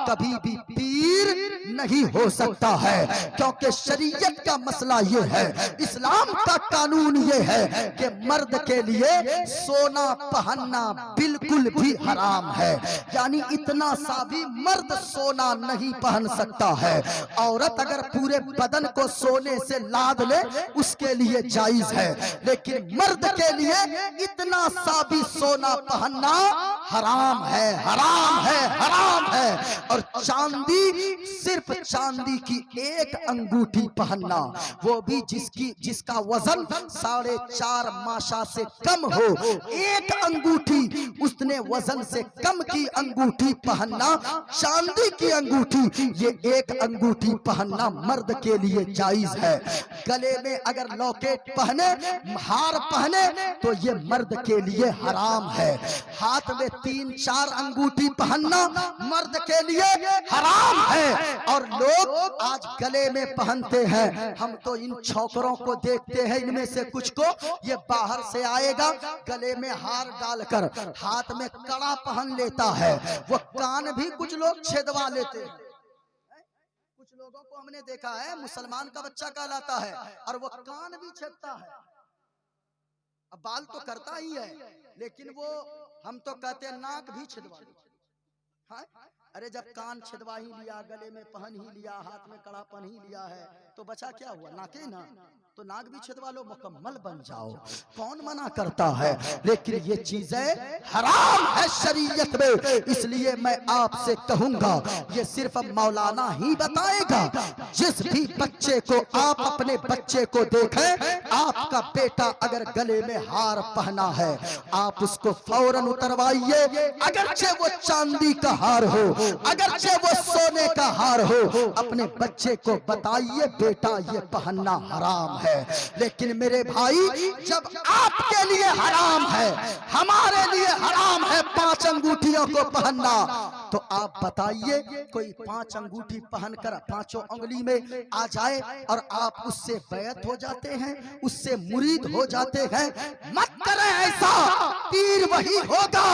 कभी भी पीर नहीं हो सकता है, क्योंकि शरीयत का मसला ये है, इस्लाम का कानून ये है कि मर्द के लिए सोना पहनना बिल्कुल भी हराम है। यानी इतना सा भी मर्द सोना नहीं पहन सकता है। औरत अगर पूरे बदन को सोने से लाद ले, उसके लिए जायज है, लेकिन मर्द के लिए इतना सा भी सोना पहनना हराम है, हराम है, हराम है। और चांदी, सिर्फ चांदी की 1 अंगूठी पहनना, वो भी जिसका वजन 4.5 माशा से कम हो, 1 अंगूठी, उस उतने वजन से कम की अंगूठी पहनना, चांदी की अंगूठी, ये एक अंगूठी पहनना मर्द के लिए जायज है। गले में अगर लॉकेट पहने, हार पहने तो ये मर्द के लिए हराम है। हाथ में 3-4 अंगूठी पहनना मर्द के लिए हराम है। और लोग आज गले में पहनते हैं, हम तो इन छोकरों को देखते हैं, इनमें से कुछ को ये बाहर से आएगा गले में हार डालकर, हाथ में कड़ा पहन लेता है, वो कान भी कुछ लोग छेदवा लेते हैं। कुछ लोगों को हमने देखा है मुसलमान का बच्चा कहलाता है और वो कान भी छेदता है। अब बाल तो करता ही है, लेकिन वो हम तो कहते हैं नाक भी छिदवा लेता है। अरे जब कान छिदवा ही लिया, गले में पहन ही लिया, हाथ में कड़ा पहन ही लिया है, तो बचा क्या हुआ? नाके ना, तो नाक भी छिदवा लो, मुकम्मल बन जाओ। कौन मना करता है? लेकिन ये चीजें हराम है शरीयत में। इसलिए मैं आपसे कहूंगा, ये सिर्फ मौलाना ही बताएगा। जिस भी बच्चे को आप अपने बच्चे को देखें, आपका बेटा अगर गले में हार पहना है, आप उसको फौरन उतरवाइए। अगरचे वो चांदी का हार हो, अगरचे वो सोने का हार हो, अपने बच्चे को बताइए बेटा ये पहनना हराम है। लेकिन मेरे भाई, जब आपके लिए हराम है, हमारे लिए हराम है 5 अंगूठियों को पहनना, तो आप बताइए कोई 5 अंगूठी पहनकर 5 उंगली में आ जाए और आप उससे बैत हो जाते हैं, उससे मुरीद हो जाते हैं। मत करें ऐसा। पीर वही होगा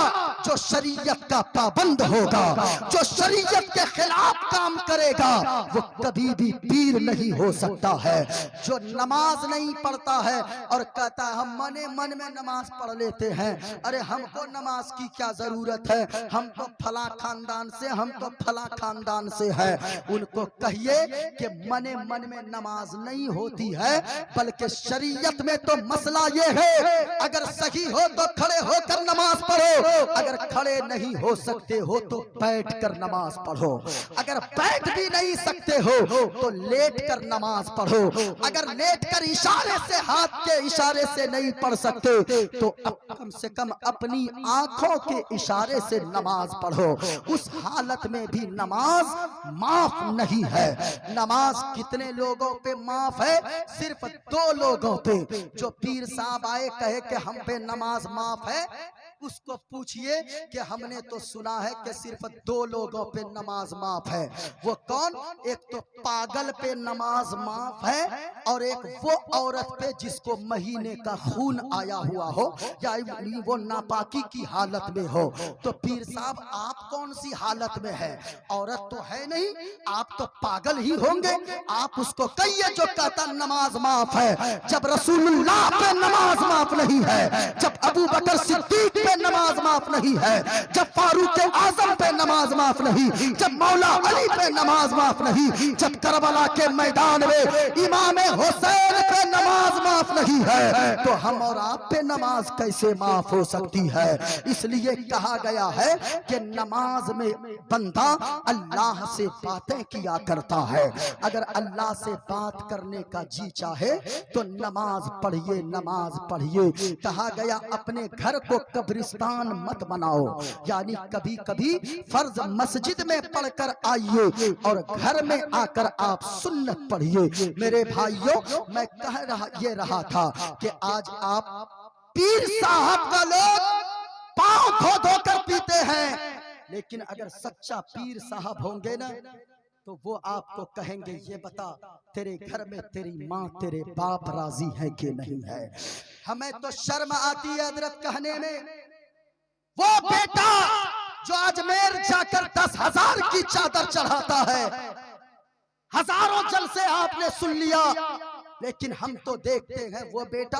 जो शरीयत का पाबंद होगा, जो शरीयत के खिलाफ काम करेगा, वो कभी भी पीर नहीं हो सकता है। जो नमाज नहीं पढ़ता है और कहता है हम मने मन में नमाज पढ़ लेते हैं, अरे हमको नमाज की क्या जरूरत है, हम तो फला खानदान से, हम तो फला खानदान से है। उनको कहिए कि मने मन में नमाज नहीं होती है, बल्कि शरीयत में तो मसला ये है, अगर सही हो तो खड़े होकर नमाज पढ़ो, अगर खड़े नहीं हो सकते हो तो बैठ कर नमाज पढ़ो, अगर बैठ भी नहीं सकते हो तो लेट कर नमाज पढ़ो, अगर लेट कर इशारे से, हाथ के इशारे से नहीं पढ़ सकते तो कम से कम अपनी आंखों के इशारे से नमाज पढ़ो। उस हालत में भी नमाज माफ नहीं है। नमाज कितने लोगों पे माफ है? सिर्फ 2 लोगों पे। जो पीर साहब आए कहे कि हम पे नमाज माफ है, उसको पूछिए कि हमने तो सुना है कि सिर्फ 2 लोगों पे नमाज माफ है। वो कौन? एक तो पागल पे नमाज माफ है और एक वो औरत पे जिसको महीने का खून आया हुआ हो या वो नापाकी की हालत में हो। तो पीर साहब आप कौन सी हालत में है? औरत तो है नहीं, आप तो पागल ही होंगे। आप उसको कहिए जो कहता नमाज माफ है। जब रसूलुल्लाह पे नमाज माफ नहीं है, जब अबू बकर सिद्दीक पे नमाज माफ नहीं है, जब फारूक आजम पे नमाज माफ नहीं, जब मौला अली पे नमाज माफ नहीं, जब करबला के मैदान में इमाम हुसैन पे नमाज माफ नहीं है, तो हम और आप पे नमाज कैसे माफ हो सकती है? इसलिए कहा गया है कि नमाज में बंदा अल्लाह से बातें किया करता है। अगर अल्लाह से बात करने का जी चाहे तो नमाज पढ़िए, नमाज पढ़िए। कहा गया अपने घर को कब्रिस्तान मत बनाओ, यानी कभी कभी फर्ज मस्जिद में पढ़कर आइए और घर में आकर आप सुन्नत पढ़िए। मेरे भाइयों, मैं कह रहा था कि आज आप पीर साहब का लोग पांव धो धो कर पीते हैं, लेकिन अगर सच्चा पीर साहब होंगे ना तो वो आपको कहेंगे ये बता तेरे घर में तेरी माँ तेरे बाप राजी है कि नहीं है। हमें तो शर्म आती है हजरत कहने में। वो बेटा जो अजमेर जाकर 10,000 की चादर चढ़ाता है, हजारों जलसे आपने सुन लिया, लेकिन हम तो देखते हैं वो बेटा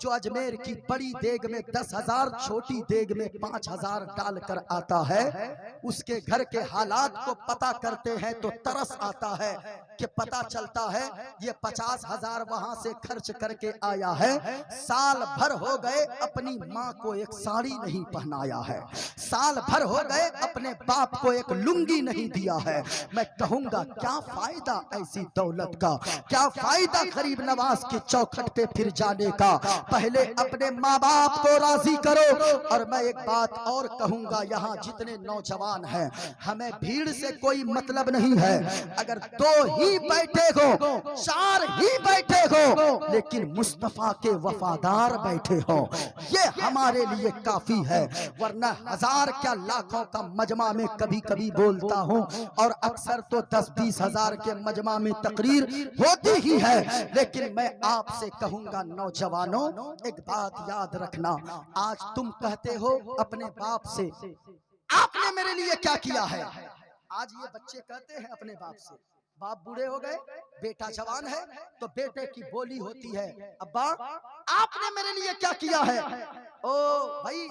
जो अजमेर की बड़ी देग में 10,000, छोटी देग में 5,000 डालकर आता है, उसके घर के हालात को पता करते हैं तो तरस आता है। कि पता चलता है ये 50,000 वहां से खर्च करके आया है, साल भर हो गए अपनी माँ को एक साड़ी नहीं पहनाया है, साल भर हो गए अपने बाप को एक लुंगी नहीं दिया है। मैं कहूंगा क्या फायदा ऐसी दौलत का, क्या फायदा गरीब नवाज के चौखट पे फिर जाने का। पहले अपने माँ बाप को राजी करो। और मैं एक बात और कहूंगा, यहाँ जितने नौजवान हैं, हमें भीड़ से कोई मतलब नहीं है। अगर 2 ही बैठे हो, 4 ही बैठे हो, लेकिन मुस्तफा के वफादार बैठे हो, ये हमारे लिए काफी है। वरना 1000 क्या लाखों का मजमा में कभी कभी बोलता हूँ, और अक्सर तो 10-20 हजार के मजमा में तकरीर होती ही है। लेकिन मैं आपसे कहूंगा नौजवानों, एक बात याद रखना, आज तुम कहते हो अपने बाप से, आपने मेरे लिए क्या किया है। आज ये बच्चे कहते हैं अपने बाप से, बाप बूढ़े हो गए, बेटा जवान है, तो बेटे की बोली होती है, अब्बा आपने मेरे लिए क्या किया है। ओ भाई,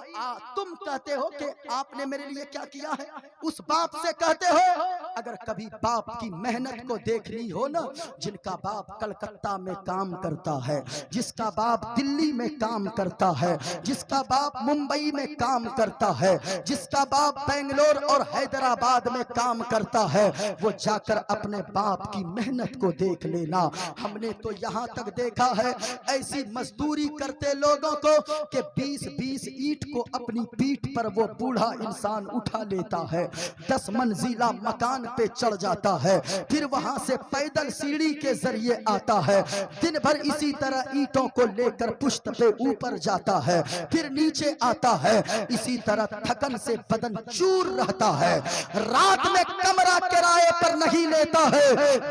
तुम कहते हो कि आपने मेरे लिए क्या किया है, उस बाप से कहते हो। अगर कभी बाप की मेहनत को देखनी हो ना, जिनका बाप कलकत्ता में काम करता है, जिसका बाप दिल्ली में काम करता है, जिसका बाप मुंबई में काम करता है, जिसका बाप बेंगलोर और हैदराबाद में काम करता है, वो जाकर अपने बाप की मेहनत को देख लेना। हमने तो यहाँ तक देखा है ऐसी मजदूरी करते लोगों को कि 20-20 ईंट को अपनी पीठ पर वो बूढ़ा इंसान उठा लेता है, 10 मंजिला मकान पे चढ़ जाता है, फिर वहां से पैदल सीढ़ी के जरिए आता है, दिन भर इसी तरह ईंटों को लेकर पुश्त पे ऊपर जाता है, फिर नीचे आता है, इसी तरह थकन से बदन चूर रहता है। रात में कमरा किराए पर नहीं लेता है,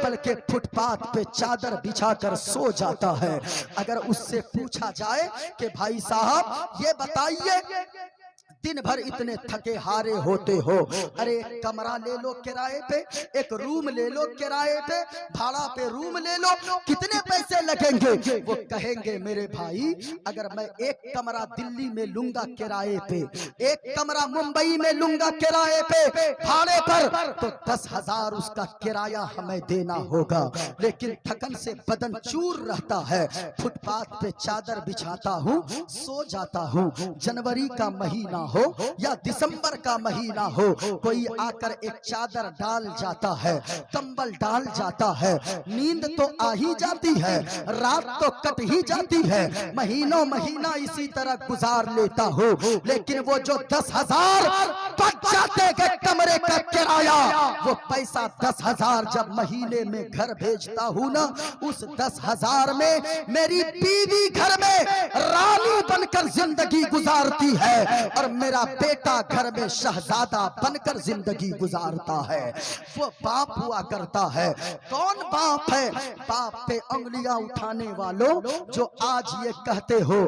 बल्कि फुटपाथ पे चादर बिछाकर सो जाता है। अगर उससे पूछा जाए कि भाई साहब ये बताइए, दिन भर इतने थके हारे होते हो, अरे एक कमरा ले लो किराए पे, एक रूम ले लो किराए पे, भाड़ा पे रूम ले लो, कितने पैसे लगेंगे। वो कहेंगे मेरे भाई, अगर मैं एक कमरा दिल्ली में लूंगा किराए पे, एक कमरा मुंबई में लूंगा किराए पे भाड़े पर, तो 10,000 उसका किराया हमें देना होगा। लेकिन थकन से बदन चूर रहता है, फुटपाथ पे चादर बिछाता हूँ, सो जाता हूँ। जनवरी का महीना हो या दिसंबर का महीना हो, कोई आकर एक चादर डाल जाता है, कंबल डाल जाता है, नींद तो आ ही जाती है, रात तो कट ही जाती है, महीनों महीना इसी तरह गुजार लेता हूँ। लेकिन वो जो 10,000 बच जाते हैं कमरे का किराया, वो पैसा 10,000 जब महीने में घर भेजता हूँ ना, उस 10,000 में मेरी बीवी घर में रानी बनकर जिंदगी गुजारती है, और मेरा बेटा घर में शहजादा बनकर जिंदगी गुजारता है। वो बाप हुआ करता है। कौन बाप है? बाप पे उंगलियां उठाने वालों जो आज ये कहते हो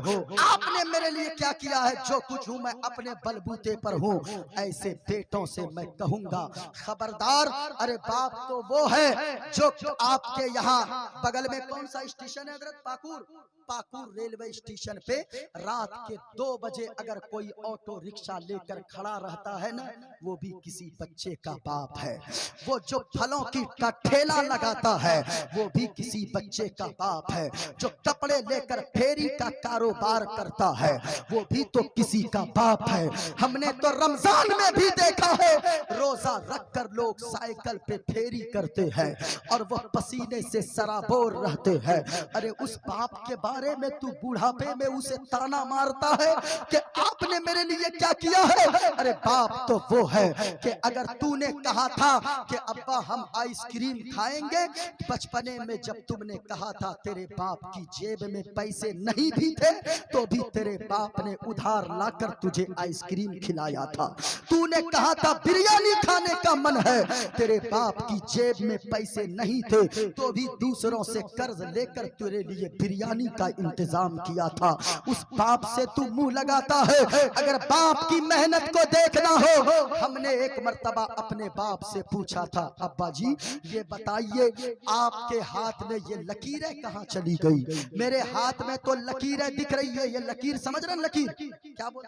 आपने मेरे लिए क्या किया है, जो कुछ हूं मैं अपने बलबूते पर हूं, ऐसे बेटों से मैं कहूंगा खबरदार। अरे बाप तो वो है जो आपके यहाँ बगल में कौन सा स्टेशन है हजरत, पाकुर रेलवे स्टेशन पे रात के 2 बजे अगर कोई ऑटो रिक्शा लेकर खड़ा रहता है ना, वो भी किसी बच्चे का बाप है। वो जो फलों की का ठेला लगाता है, वो भी किसी बच्चे का बाप है। जो कपड़े लेकर फेरी का कारोबार करता है, वो भी तो किसी का बाप है। हमने तो रमजान में भी देखा है, रोजा रखकर लोग साइकिल पे फेरी करते हैं और वो पसीने से सराबोर रहते हैं। अरे उस बाप के बारे में तू बुढ़ापे में उसे ताना मारता है कि आपने मेरे लिए क्या किया है। अरे बाप तो वो है कि अगर तूने कहा था कि अब्बा हम आइसक्रीम खाएंगे, बचपने में जब तुमने कहा था तेरे बाप की जेब में पैसे नहीं भी थे, तो भी तेरे बाप ने उधार लाकर तुझे आइसक्रीम खिलाया था। तूने कहा था बिरयानी खाने का मन है, तेरे बाप की जेब में पैसे नहीं थे, तो भी दूसरों से कर्ज लेकर तेरे लिए बिरयानी का इंतजाम किया था। उस बाप से तू मुंह लगाता है। अगर बाप की मेहनत को देखना हो, हमने एक मर्तबा अपने बाप से पूछा था, अब्बा जी ये बताइए आपके हाथ में ये लकीरें कहाँ चली गई। मेरे हाथ में तो लकीरें दिख रही है, ये लकीर समझ रहे हैं? लकीर क्या बोल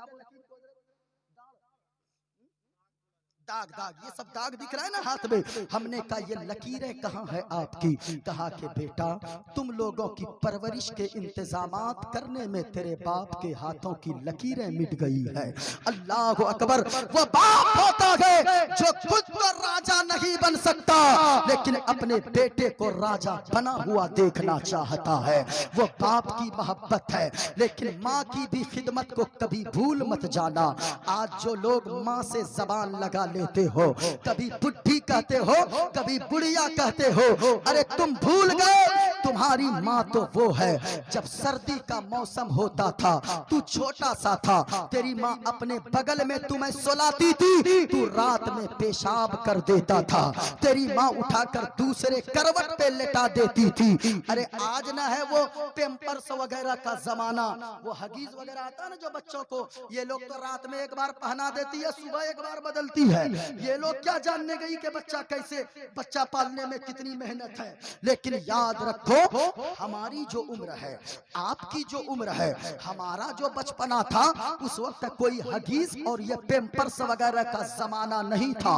दाग दाग ये सब दाग दिख रहा है ना हाथ में। हमने कहा ये लकीरें कहाँ है आपकी? कहा कि बेटा तुम लोगों की परवरिश के इंतजामात करने में तेरे बाप के हाथों की लकीरें मिट गई है। अल्लाह अकबर। वो बाप होता है जो खुद तो राजा नहीं बन सकता लेकिन अपने बेटे को राजा बना हुआ देखना चाहता है। वो बाप की मोहब्बत है। लेकिन माँ की भी खिदमत को कभी भूल मत जाना। आज जो लोग माँ से जबान लगा लेते हो, कभी बुढ़ी कहते हो, कभी बुढ़िया कहते हो, अरे तुम भूल गए तुम्हारी माँ तो वो है जब सर्दी का मौसम होता था, तू छोटा सा था, तेरी माँ अपने बगल में तुम्हें सुलाती थी, तू रात में पेशाब कर देता था, तेरी माँ उठाकर दूसरे करवट पे लेटा देती थी। अरे आज ना है वो पेम्पर्स वगैरह का जमाना, वो हगीज वगैरह आता है ना जो बच्चों को, ये लोग तो रात में एक बार पहना देती है, सुबह एक बार बदलती है। ये लोग क्या जानने गई कि बच्चा कैसे, बच्चा पालने में कितनी मेहनत है। लेकिन याद रखो हमारी जो उम्र है, आपकी जो उम्र है, हमारा जो बचपना था, उस वक्त कोई हगीज और ये पेम्पर्स वगैरह का जमाना नहीं था।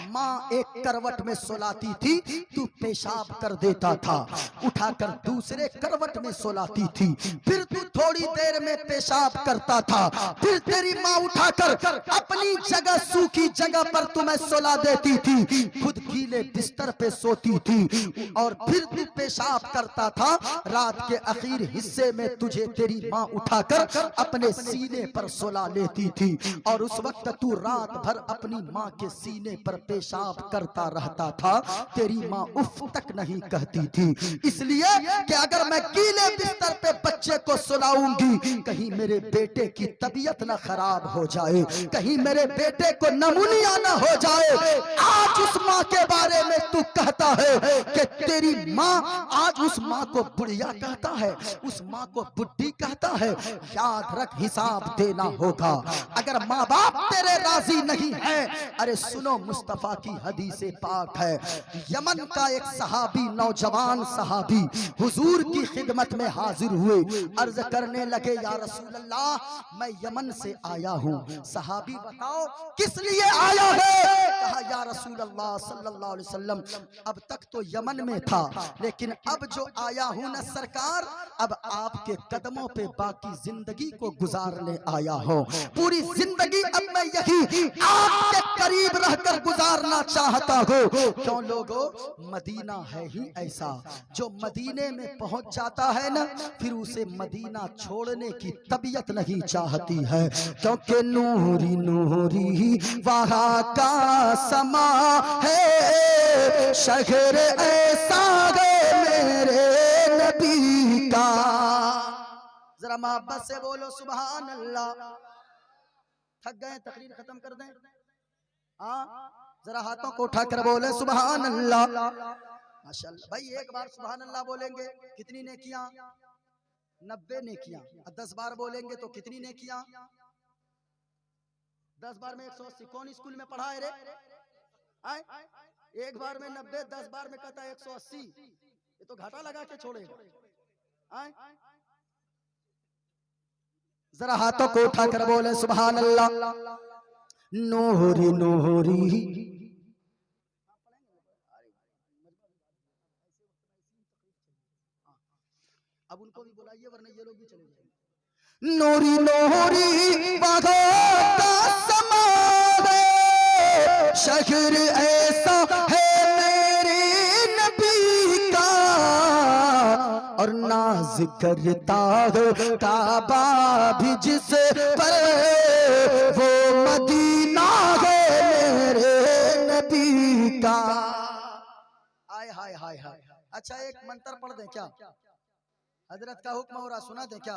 माँ एक करवट में सुलाती थी, तू पेशाब कर देता था, उठाकर दूसरे करवट में सुलाती थी, फिर तू थोड़ी देर में पेशाब करता था, फिर तेरी माँ उठाकर अपनी जगह सूखी जगह पर तुम्हें सुला देती थी, खुद गीले बिस्तर पे सोती थी, और फिर तू पेशाब करता था। रात के आखिर हिस्से में तुझे तेरी माँ उठाकर अपने सीने पर सुला लेती थी, और उस वक्त तू रात भर अपनी माँ के सीने पर पेशाब करता रहता था। तेरी माँ उफ तक नहीं कहती थी, इसलिए कि अगर मैं गीले बिस्तर पे बच्चे को सुलाऊंगी, कहीं मेरे बेटे की तबीयत ना खराब हो जाए, कहीं मेरे बेटे को नमूनिया ना हो जाए। आज उस माँ के बारे में तू कहता है कि तेरी माँ, आज उस माँ को बुढ़िया कहता है, उस माँ को बुढ़ी कहता है। याद रख हिसाब देना होगा अगर माँ बाप तेरे राजी नहीं है। अरे सुनो मुस्तफा की हदीस पाक है, यमन का एक सहाबी, नौजवान सहाबी हुजूर की खिदमत में हाजिर हुए, अर्ज करने लगे या रसूल अल्लाह मैं यमन से आया हूँ। सहाबी बताओ किस लिए आया है? कहा या रसूल अल्लाह सल्लल्लाहु अलैहि वसल्लम अब तक तो यमन में था, लेकिन अब जो आया हूँ न सरकार, अब आपके कदमों पे बाकी जिंदगी को गुजारने आया हूँ। पूरी जिंदगी अब मैं यही आपके करीब रहकर गुजारना चाहता हूँ। क्यों लोगों, मदीना है ही ऐसा, जो मदीने में पहुंच जाता है ना, फिर उसे मदीना छोड़ने की तबीयत नहीं चाहती है, क्योंकि नूरी नूरी वहाँ का समा है, शहर ऐसा है मेरे नबी का। जरा मोहब्बत से बोलो सुभान अल्लाह। थक गए, तकरीर खत्म कर दें? हाँ, जरा हाथों को उठाकर बोले सुभान अल्लाह। माशाअल्लाह भाई, एक बार सुभान अल्लाह बोलेंगे कितनी नेकियां? 90 नेकियां। 10 बार बोलेंगे तो कितनी नेकियां? 10 बार में 180। कौन स्कूल में पढ़ा है रे? आए? एक बार में 90, 10 बार में कहता है 180। ये तो घाटा लगा के छोड़ेगा। आए? जरा हाथों को उठाकर बोले सुभान अल्लाह। नूरी नूरी। अब उनको भी बुलाइए वरना ये लोग भी चले जाएंगे। नूरी नूरी बागों का समा है, शहर ऐसा है मेरे नबी का, और नाज करता हो काबा भी जिस पर, वो मदीना है मेरे नबी का। हाय हाय हाय हाय। अच्छा एक मंत्र पढ़ दें क्या? हजरत का हुक्म हो रहा, सुना दे क्या?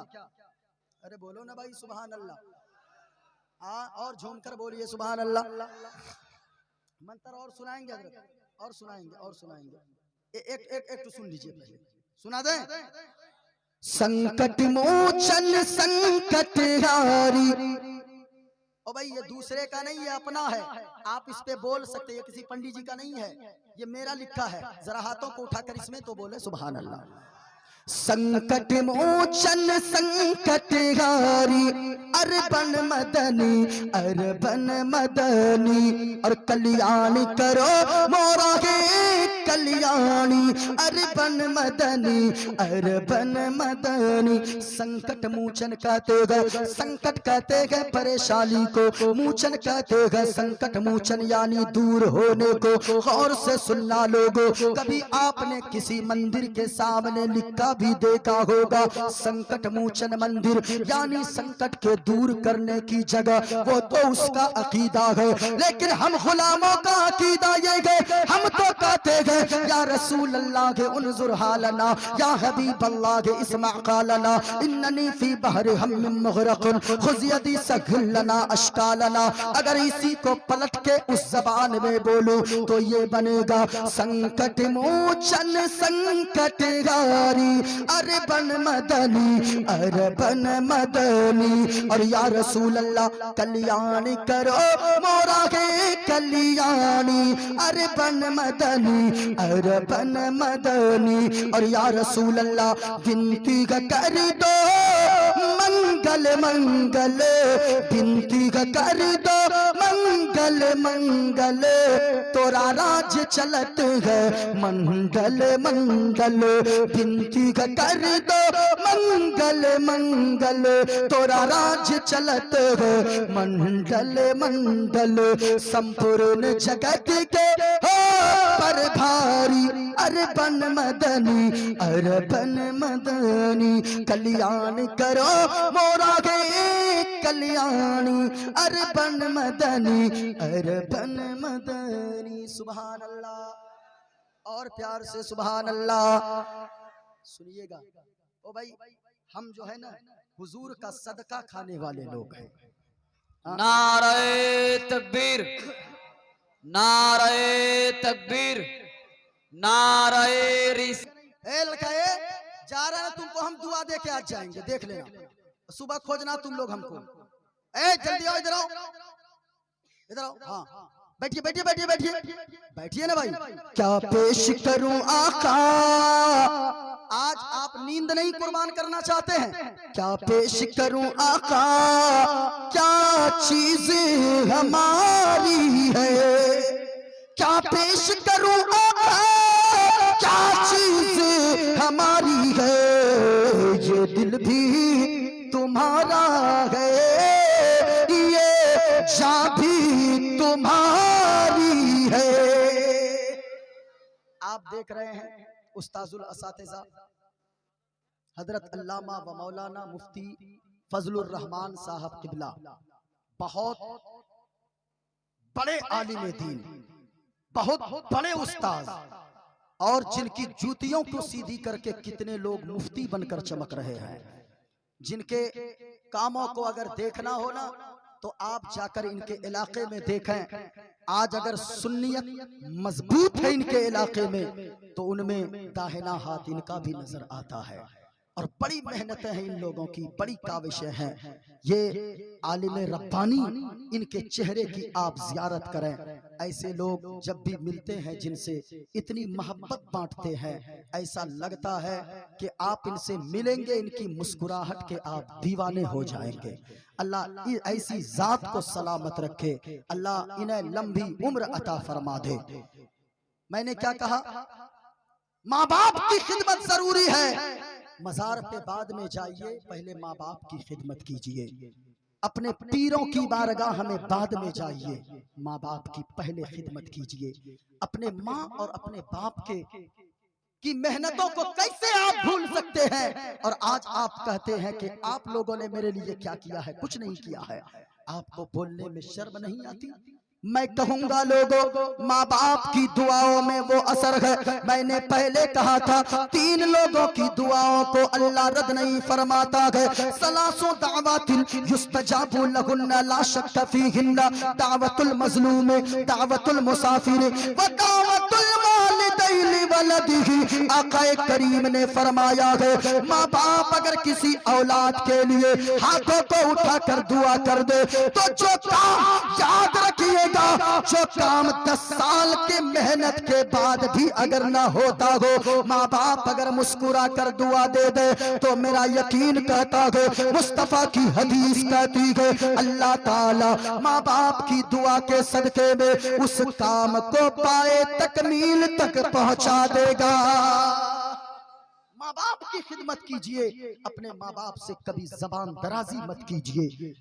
अरे बोलो ना भाई सुभान अल्लाह। हाँ, और झूम कर बोलिए सुभान अल्लाह। मंत्र और सुनाएंगे हजरत, और सुनाएंगे, और सुनाएंगे। एक एक एक तो सुन लीजिए पहले, सुना दे। संकट मोचन संकट हारी। ओ भाई ये दूसरे का नहीं है, अपना है, आप इस पे बोल सकते, ये किसी पंडित जी का नहीं है, ये मेरा लिखा है। जरा हाथों को उठाकर इसमें तो बोले सुभान अल्लाह। संकट मोचन संकट हारी अरबन मदनी और कल्याण करो मोरा के कल्याणी अरबन मदनी। संकट मोचन कहते हैं, संकट कहते हैं परेशानी को, मोचन कहते हैं संकट मोचन यानी दूर होने को। और से सुनना लोगों, कभी आपने किसी मंदिर के सामने लिखा भी देखा होगा संकट मोचन मंदिर, यानी संकट के दूर करने की जगह, वो तो उसका अकीदा है। लेकिन हम गुलामों का अकीदा ये है, हम तो कहते हैं या रसूल अल्लाह के उन्जुर हालना, या हबीब अल्लाह के इस्मा कालना, इन्ननी फी बहर हम मुगरक़ुन खुज़ यदी सघिल लना अश्कालना। अगर इसी को पलट के उस जबान में बोलूं तो ये बनेगा संकट मोचन संकट हारी अरबन मदनी और या रसूल अल्लाह कल्याण करो मोरा के कल्याणी अरबन मदनी और या रसूल अल्लाह विनती कर दो मंगल विनती कर दो मंगल तोरा राज चलत है मंगल विनती कर दो मंगल तोरा राज चलत है मंगल संपूर्ण जगत के हो पर भारी अरबन मदनी कल्याण करो मोरा के कल्याणी अरबन मदनी। सुभान अल्लाह और प्यार से सुभान अल्लाह। सुनिएगा ओ भाई, हम जो है ना हुजूर का सदका खाने वाले लोग हैं। नारे तकबीर, नारे तकबीर, नारे रिस। ए लड़का ए, जा रहा है तुमको हम दुआ दे के आज जाएंगे, देख लेना। सुबह खोजना तुम लोग हमको। ए जल्दी आओ, इधर आओ, इधर आओ। हाँ बैठिए बैठिए बैठिए बैठिए बैठिए ना भाई। क्या पेश करूं आका, आज आप नींद नहीं कुर्बान करना चाहते हैं? क्या पेश करूं आका, क्या चीज हमारी है? क्या पेश करूं आका, क्या चीज हमारी है? ये दिल भी तुम्हारा है, ये जान भी तुम्हारी है। आप देख रहे हैं उस्ताजुल असातिज़ा हजरत अल्लामा व मौलाना मुफ्ती फजलुर रहमान साहब किबला, बहुत बड़े आलिम दीन, बहुत बड़े उस्ताद, और जिनकी जूतियों को सीधी करके कितने लोग मुफ्ती बनकर चमक रहे हैं। जिनके कामों को अगर देखना हो ना तो आप जाकर इनके इलाके में देखें। आज अगर सुन्नियत मजबूत है इनके इलाके में तो उनमें दाहिना हाथ इनका भी नजर आता है। और बड़ी मेहनतें हैं इन लोगों की, बड़ी काविशें हैं। ये आलिम रब्बानी, इनके चेहरे की आप जियारत करें। ऐसे लोग जब भी मिलते हैं जिनसे इतनी मोहब्बत बांटते हैं, ऐसा लगता है कि आप इनसे मिलेंगे, इनकी मुस्कुराहट के आप दीवाने हो जाएंगे। अल्लाह ऐसी जात को सलामत रखे, अल्लाह इन्हें लंबी उम्र अता फरमा दे। मैंने क्या कहा? माँ बाप की खिदमत जरूरी है। मजार पे बाद में जाइए, पहले माँ बाप की खिदमत कीजिए। अपने पीरों की बारगाह में बाद में जाइए, माँ बाप की पहले खिदमत कीजिए। अपने माँ और अपने बाप की मेहनतों को कैसे आप भूल सकते हैं? और आज आप कहते हैं कि आप लोगों ने मेरे लिए क्या किया है? कुछ नहीं किया है। आपको बोलने में शर्म नहीं आती? मैं कहूंगा लोगों, माँ बाप की दुआओं में वो असर है। मैंने पहले कहा था 3 लोगों की दुआओं को अल्लाह रद्द नहीं फरमाता है। सलासो दावतिन युस्तजाबु लहुन्ना ला शक्क फीहिन्ना दावतुल मज़लूम, दावतुल मुसाफिर व दावतुल वालिदैन वलिदैनि वलदिही, आक़ाए करीम ने फरमाया है माँ बाप अगर किसी औलाद के लिए हाथों को उठाकर दुआ कर दे तो जो काम, याद रखिएगा, जो काम 10 साल की मेहनत के बाद भी अगर ना होता हो, माँ बाप अगर मुस्कुरा कर दुआ दे दे तो मेरा यकीन कहता है, मुस्तफा की हदीस कहती है, अल्लाह ताला माँ बाप की दुआ के सदके में उस काम को पाए तकमील तक पहुंचा देगा। माँ बाप की खिदमत कीजिए, अपने माँ बाप से कभी जबान दराजी मत कीजिए।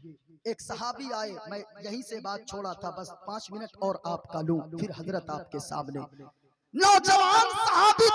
एक सहाबी आए, मैं यहीं से बात छोड़ा था, बस 5 मिनट और आपका लूं, फिर हजरत आपके सामने। नौजवान सहाबी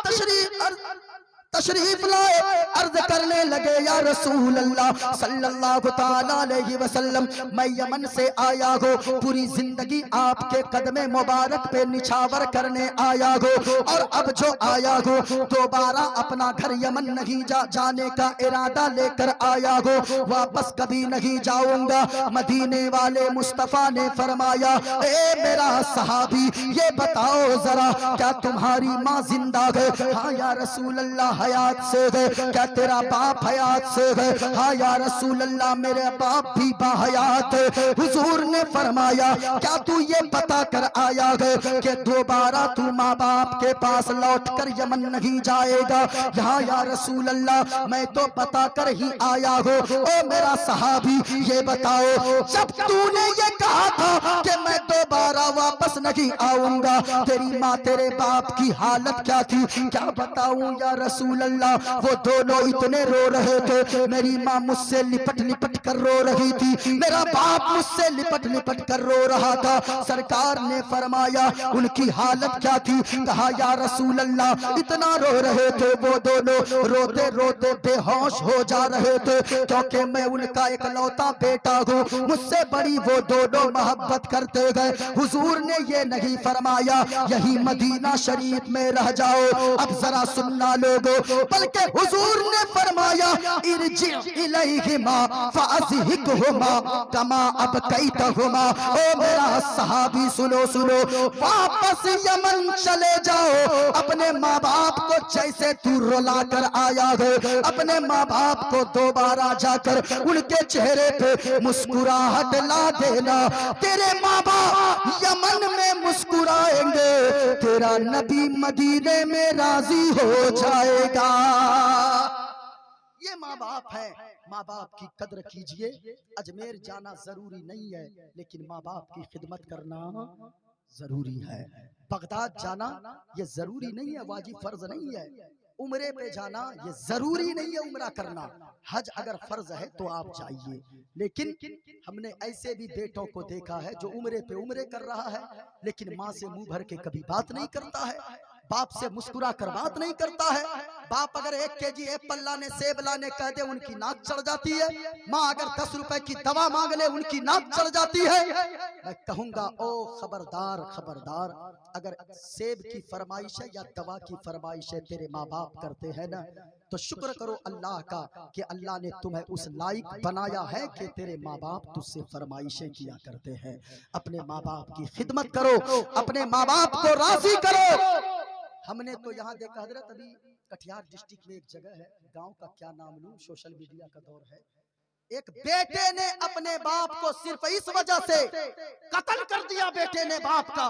तशरीफ लाए, अर्ज करने लगे या रसूल अल्लाह सल्लल्लाहु ताला अलैहि वसल्लम, मैं यमन से आया हो, पूरी जिंदगी आपके कदमे मुबारक पे निछावर करने आया हो, और अब जो आया हो दोबारा अपना घर यमन नहीं जाने का इरादा लेकर आया हो, वापस कभी नहीं जाऊंगा। मदीने वाले मुस्तफा ने फरमाया, ए मेरा सहाबी ये बताओ जरा, क्या तुम्हारी माँ जिंदा है? हाँ या रसूल अल्लाह हयात से है। क्या तेरा बाप हयात से है? हाँ या रसूल अल्लाह मेरे बाप भी बाहयात है। हुजूर ने फरमाया, क्या तू ये पता कर आया है कि दोबारा तू माँ बाप के पास लौट कर यमन नहीं जाएगा? हाँ या रसूल अल्लाह मैं तो पता कर ही आया हो। ओ मेरा सहाबी ये बताओ, जब तूने ये कहा था कि मैं दोबारा वापस नहीं आऊंगा, तेरी माँ तेरे बाप की हालत क्या थी? क्या बताऊं या रसूल अल्लाह, वो दोनों इतने रो रहे थे, मेरी माँ मुझसे लिपट लिपट कर रो रही थी, मेरा बाप मुझसे लिपट लिपट कर रो रहा था। सरकार ने फरमाया उनकी हालत क्या थी? कहा या रसूल अल्लाह इतना रो रहे थे, वो दोनों रोते रोते बेहोश हो जा रहे थे, क्योंकि मैं उनका इकलौता बेटा हूँ, मुझसे बड़ी वो दोनों मोहब्बत करते गए। हुजूर ने ये नहीं फरमाया यही मदीना शरीफ में रह जाओ, अब जरा सुनना लोगो, बल्कि हुजूर ने फरमाया इरजी इलैहिमा फअज़हिकहुमा कमा अबकैतहुमा। ओ मेरा सहाबी सुनो सुनो, वापस यमन चले जाओ, अपने माँ बाप को जैसे तू रुला कर आया है, अपने माँ बाप को दोबारा जाकर उनके चेहरे पे मुस्कुराहट ला देना। तेरे माँ बाप यमन में मुस्कुराएंगे, तेरा नबी मदीने में राजी हो जाएगा। ये माँ बाप है, माँ बाप की कद्र कीजिए। अजमेर जाना जरूरी नहीं है, लेकिन माँ बाप की खिदमत करना जरूरी है। बगदाद जाना ये जरूरी नहीं है, वाजिब फर्ज नहीं है। उम्रे पे जाना ये जरूरी नहीं है, उम्रा करना। हज अगर फर्ज है तो आप जाइए, लेकिन हमने ऐसे भी बेटों को देखा है जो उम्रे पे उम्रे कर रहा है, लेकिन माँ से मुंह भर के कभी बात नहीं करता है, बाप से मुस्कुरा कर बात नहीं करता है। बाप अगर 1 केजी एप्पल लाने सेब लाने कह दे उनकी नाक चढ़ जाती है, माँ अगर 10 रुपए की दवा मांग ले उनकी नाक चढ़ जाती है। मैं कहूंगा ओ खबरदार खबरदार, अगर सेब की फरमाइश है या दवा की फरमाइश है तेरे माँ बाप करते हैं ना, तो शुक्र करो अल्लाह का कि अल्लाह ने तुम्हें उस लायक बनाया है कि तेरे माँ बाप तुझसे फरमाइशें किया करते हैं। अपने माँ बाप की खिदमत करो, अपने माँ बाप को राजी करो। हमने तो यहाँ देखा हजरत, अभी कटिहार डिस्ट्रिक्ट में एक जगह है, गांव का क्या नाम लूं, सोशल मीडिया का दौर है, एक बेटे ने अपने बाप को सिर्फ इस वजह से कत्ल कर दिया, बेटे ने बाप का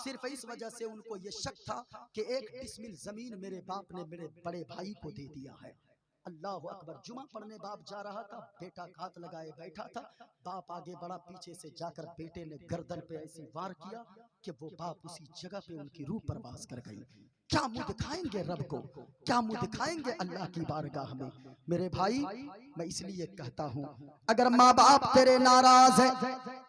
सिर्फ इस वजह से, उनको ये शक था कि 1 डिसमिल जमीन मेरे बाप ने मेरे बड़े भाई को दे दिया है। अल्लाह अकबर। जुमा पढ़ने बाप जा रहा था, बेटा घात लगाए बैठा था, बाप आगे बढ़ा, पीछे से जाकर बेटे ने गर्दन पे ऐसी वार किया कि वो बाप उसी जगह पे उनकी रूह परवास कर गई। क्या मुंह दिखाएंगे रब को, क्या मुंह दिखाएंगे अल्लाह की बारगाह में? मेरे भाई मैं इसलिए कहता हूं, अगर माँ बाप तेरे नाराज है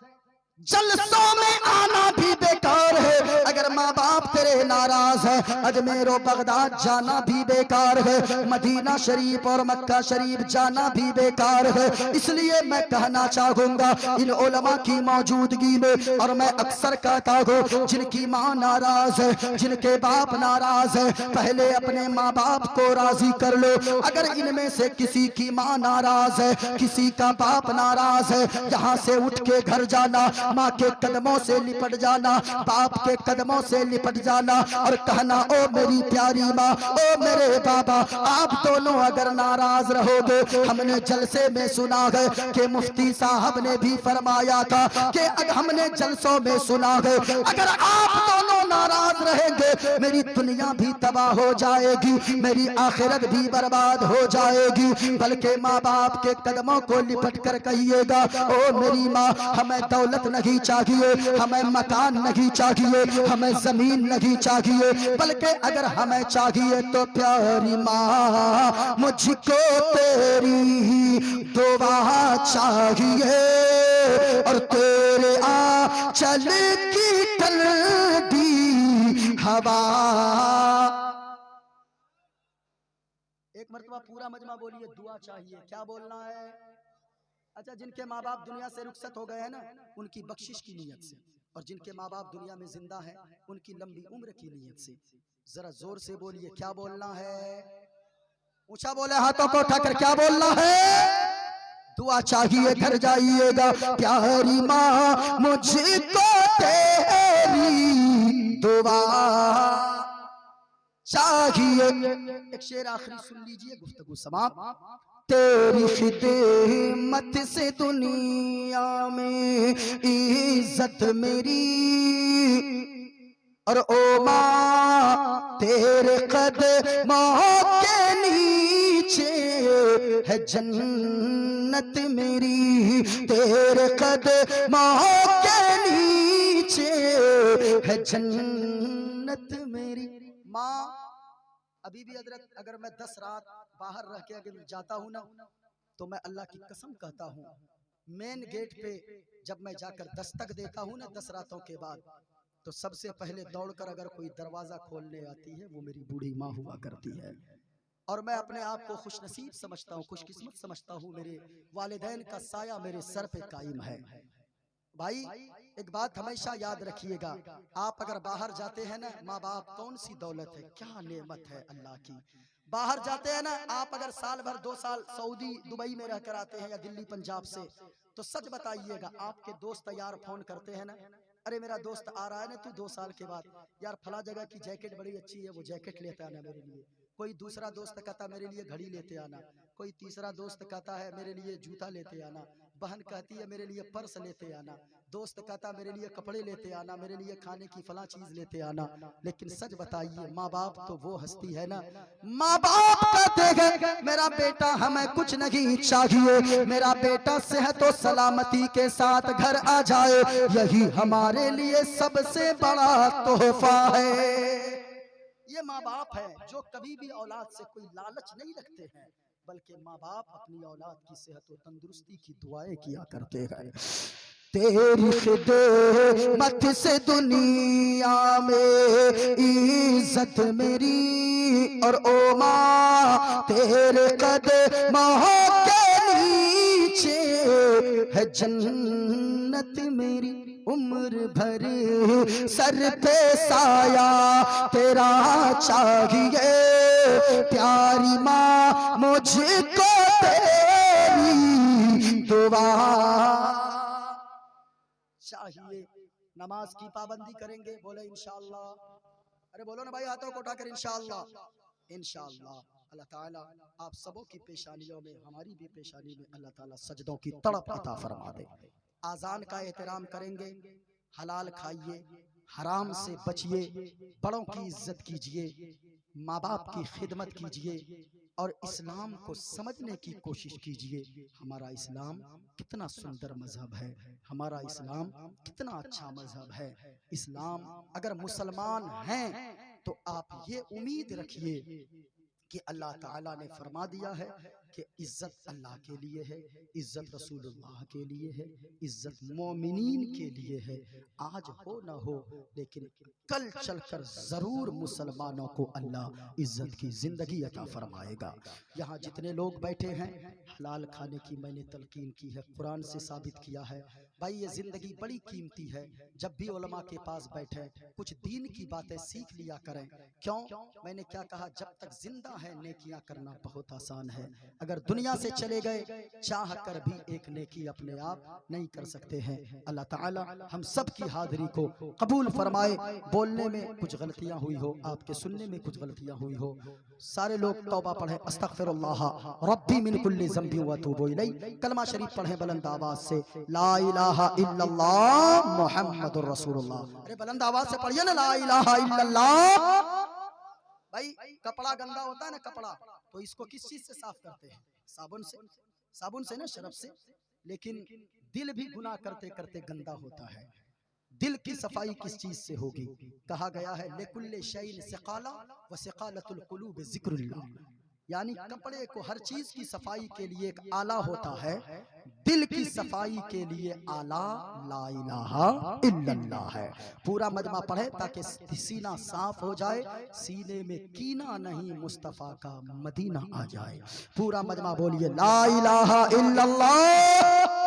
जलसों में आना भी बेकार है। अगर माँ बाप तेरे नाराज है अजमेर और बगदाद जाना भी बेकार है, मदीना शरीफ और मक्का शरीफ जाना भी बेकार है। इसलिए मैं कहना चाहूंगा इन उलमा की मौजूदगी में, और मैं अक्सर कहता हूँ जिनकी माँ नाराज है, जिनके बाप नाराज है, पहले अपने माँ बाप को राजी कर लो। अगर इनमें से किसी की माँ नाराज है, किसी का बाप नाराज है, यहाँ से उठ के घर जाना, माँ के कदमों से लिपट जाना, बाप के कदमों से लिपट जाना और कहना ओ मेरी प्यारी माँ, ओ मेरे बाबा, आप दोनों अगर नाराज रहोगे, हमने जलसे में सुना है कि मुफ्ती साहब ने भी फरमाया था कि अगर हमने जलसों में सुना है अगर आप दोनों नाराज रहेंगे मेरी दुनिया भी तबाह हो जाएगी, मेरी आखिरत भी बर्बाद हो जाएगी। बल्कि माँ बाप के कदमों को लिपट कर कहिएगा, ओ मेरी माँ, हमें दौलत नहीं चाहिए, हमें मकान नहीं चाहिए, हमें जमीन नहीं चाहिए, बल्कि अगर हमें चाहिए तो प्यारी माँ मुझको तेरी ही दुआ चाहिए और तेरे आंचल की ठंडी हवा। एक मरतबा पूरा मजमा बोलिए, दुआ चाहिए। क्या बोलना है? अच्छा, जिनके माँ बाप दुनिया से रुखसत हो गए हैं ना, उनकी बख्शिश की नीयत से, और जिनके माँ बाप दुनिया में जिंदा हैं उनकी लंबी उम्र की नीयत से। जरा जोर से बोलिए, क्या बोलना है? ऊंचा बोले हाथों को उठाकर, क्या बोलना है? दुआ चाहिए, घर जाइएगा। प्यारी माँ मुझको तेरी दुआ चाहिए। एक शेर आखिरी सुन लीजिए, गुफ्तगू समाप्त। तेरी खिदमत से दुनिया में इज्जत मेरी, और ओ माँ तेरे कदमों के नीचे है जन्नत मेरी, तेरे कदमों के नीचे है जन्नत मेरी। माँ, अभी भी हजरत, अगर मैं 10 रात बाहर रह के अगर जाता हूँ ना, तो मैं अल्लाह की कसम कहता हूँ, मेन गेट पे जब मैं जाकर दस्तक देता हूँ ना 10 रातों के बाद, तो सबसे पहले दौड़कर अगर कोई दरवाजा खोलने आती है वो मेरी बूढ़ी माँ हुआ करती है। और मैं अपने आप को खुशनसीब समझता हूँ, खुशकिस्मत समझता हूँ, मेरे वालिदैन का साया मेरे सर पे कायम है। भाई एक बात हमेशा याद रखिएगा, आप अगर बाहर जाते हैं ना, माँ बाप कौन सी दौलत है, क्या नेमत है अल्लाह की। बाहर जाते हैं ना आप, अगर साल भर 2 साल सऊदी दुबई में रहकर आते हैं या दिल्ली पंजाब से, तो सच बताइएगा आपके दोस्त यार फोन करते हैं ना, अरे मेरा दोस्त आ रहा है ना, तू 2 साल के बाद, यार फला जगह की जैकेट बड़ी अच्छी है, वो जैकेट लेते आना मेरे लिए। कोई दूसरा दोस्त कहता मेरे लिए घड़ी लेते आना, कोई तीसरा दोस्त कहता है मेरे लिए जूता लेते आना, बहन कहती है मेरे लिए पर्स लेते आना, दोस्त कहता मेरे लिए कपड़े लेते आना, मेरे लिए खाने की फला चीज लेते आना। लेकिन सच बताइए, माँ बाप तो वो हस्ती है ना, माँ बाप कहते हैं मेरा बेटा हमें कुछ नहीं चाहिए, मेरा बेटा सेहत और सलामती के साथ घर आ जाए, यही हमारे लिए सबसे बड़ा तोहफा है। ये माँ बाप है जो कभी भी औलाद से कोई लालच नहीं रखते हैं, बल्कि माँ बाप अपनी औलाद की सेहत और तंदुरुस्ती की दुआएं किया करते हैं। तेरी खिदमत से दुनिया में इज्जत मेरी, और ओ माँ तेरे कदमों के नीचे है जन्नत मेरी। उम्र भर सर पे साया तेरा चाहिए, प्यारी माँ मुझको तेरी दुआ चाहिए। नमाज की पाबंदी करेंगे, बोले इंशाअल्लाह। अरे बोलो ना भाई, हाथों को उठाकर इंशाअल्लाह। इंशाअल्लाह अल्लाह ताला आप सबों की पेशानियों में, हमारी भी पेशानी में अल्लाह ताला सजदों की तड़प अता फरमा दे। आजान का एहतराम करेंगे, हलाल खाइए, हराम से बचिए, बड़ों की इज्जत कीजिए, माँ बाप की खिदमत कीजिए और इस्लाम को समझने की कोशिश कीजिए। हमारा इस्लाम कितना सुंदर मजहब है, हमारा इस्लाम कितना अच्छा मजहब है। इस्लाम अगर मुसलमान हैं तो आप ये उम्मीद रखिए कि अल्लाह ताला ने फरमा दिया है कि इज्जत अल्लाह के लिए है, इज्जत रसूलुल्लाह के लिए है, इज्जत मोमिनीन के लिए है। आज हो ना हो, लेकिन कल चलकर जरूर मुसलमानों को अल्लाह इज्जत की जिंदगी अता फरमाएगा। यहाँ जितने लोग बैठे हैं, हलाल खाने की मैंने तलकीन की है, कुरान से साबित किया है। भाई ये जिंदगी बड़ी कीमती है, जब भी उलमा के पास बैठे कुछ दीन की बातें सीख लिया करें। क्यों? मैंने क्या कहा, जब तक जिंदा है नेकियां करना बहुत आसान है। अगर दुनिया से चले गए चाह कर भी एक नेकी अपने आप नहीं कर सकते हैं। अल्लाह ताला हम सब की हाजिरी को कबूल फरमाए। बोलने में कुछ गलतियां हुई हो, आपके सुनने में कुछ गलतियां हुई हो, सारे लोग तौबा पढ़े, अस्तगफिरुल्लाह रब्बी मिन कुल्ली ज़ंबि व अतूबु इलैह। कलमा शरीफ पढ़े बुलंद आवाज से, ला इलाहा इल्लल्लाह मुहम्मदुर रसूलुल्लाह। अरे बुलंद आवाज से पढ़िए ना, ला इलाहा इल्लल्लाह। भाई कपड़ा गंदा होता है ना, कपड़ा तो इसको किस चीज से साफ करते हैं? साबुन से, साबुन से ना, शरफ से। लेकिन दिल भी गुनाह करते करते गंदा होता है। दिल की सफाई किस चीज से होगी? कहा गया है लेकुल्ले शैइन सिकाला व सिकालतुल कुलूब जिक्रुल्लाह। यानी कपड़े को हर चीज की सफाई के लिए एक आला होता है, दिल की सफाई के लिए आला ला इलाहा इल्लल्लाह है। पूरा मजमा पढ़े ताकि सीना साफ हो जाए, सीने में कीना नहीं मुस्तफा का मदीना आ जाए। पूरा मजमा बोलिए, ला इलाहा इल्लल्लाह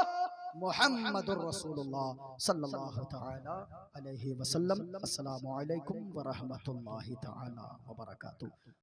मुहम्मदुर रसूलुल्लाह सल्लल्लाहु तआला अलैहि वसल्लम। अस्सलामु अलैकुम व रहमतुल्लाहि तआला व बरकातुहू।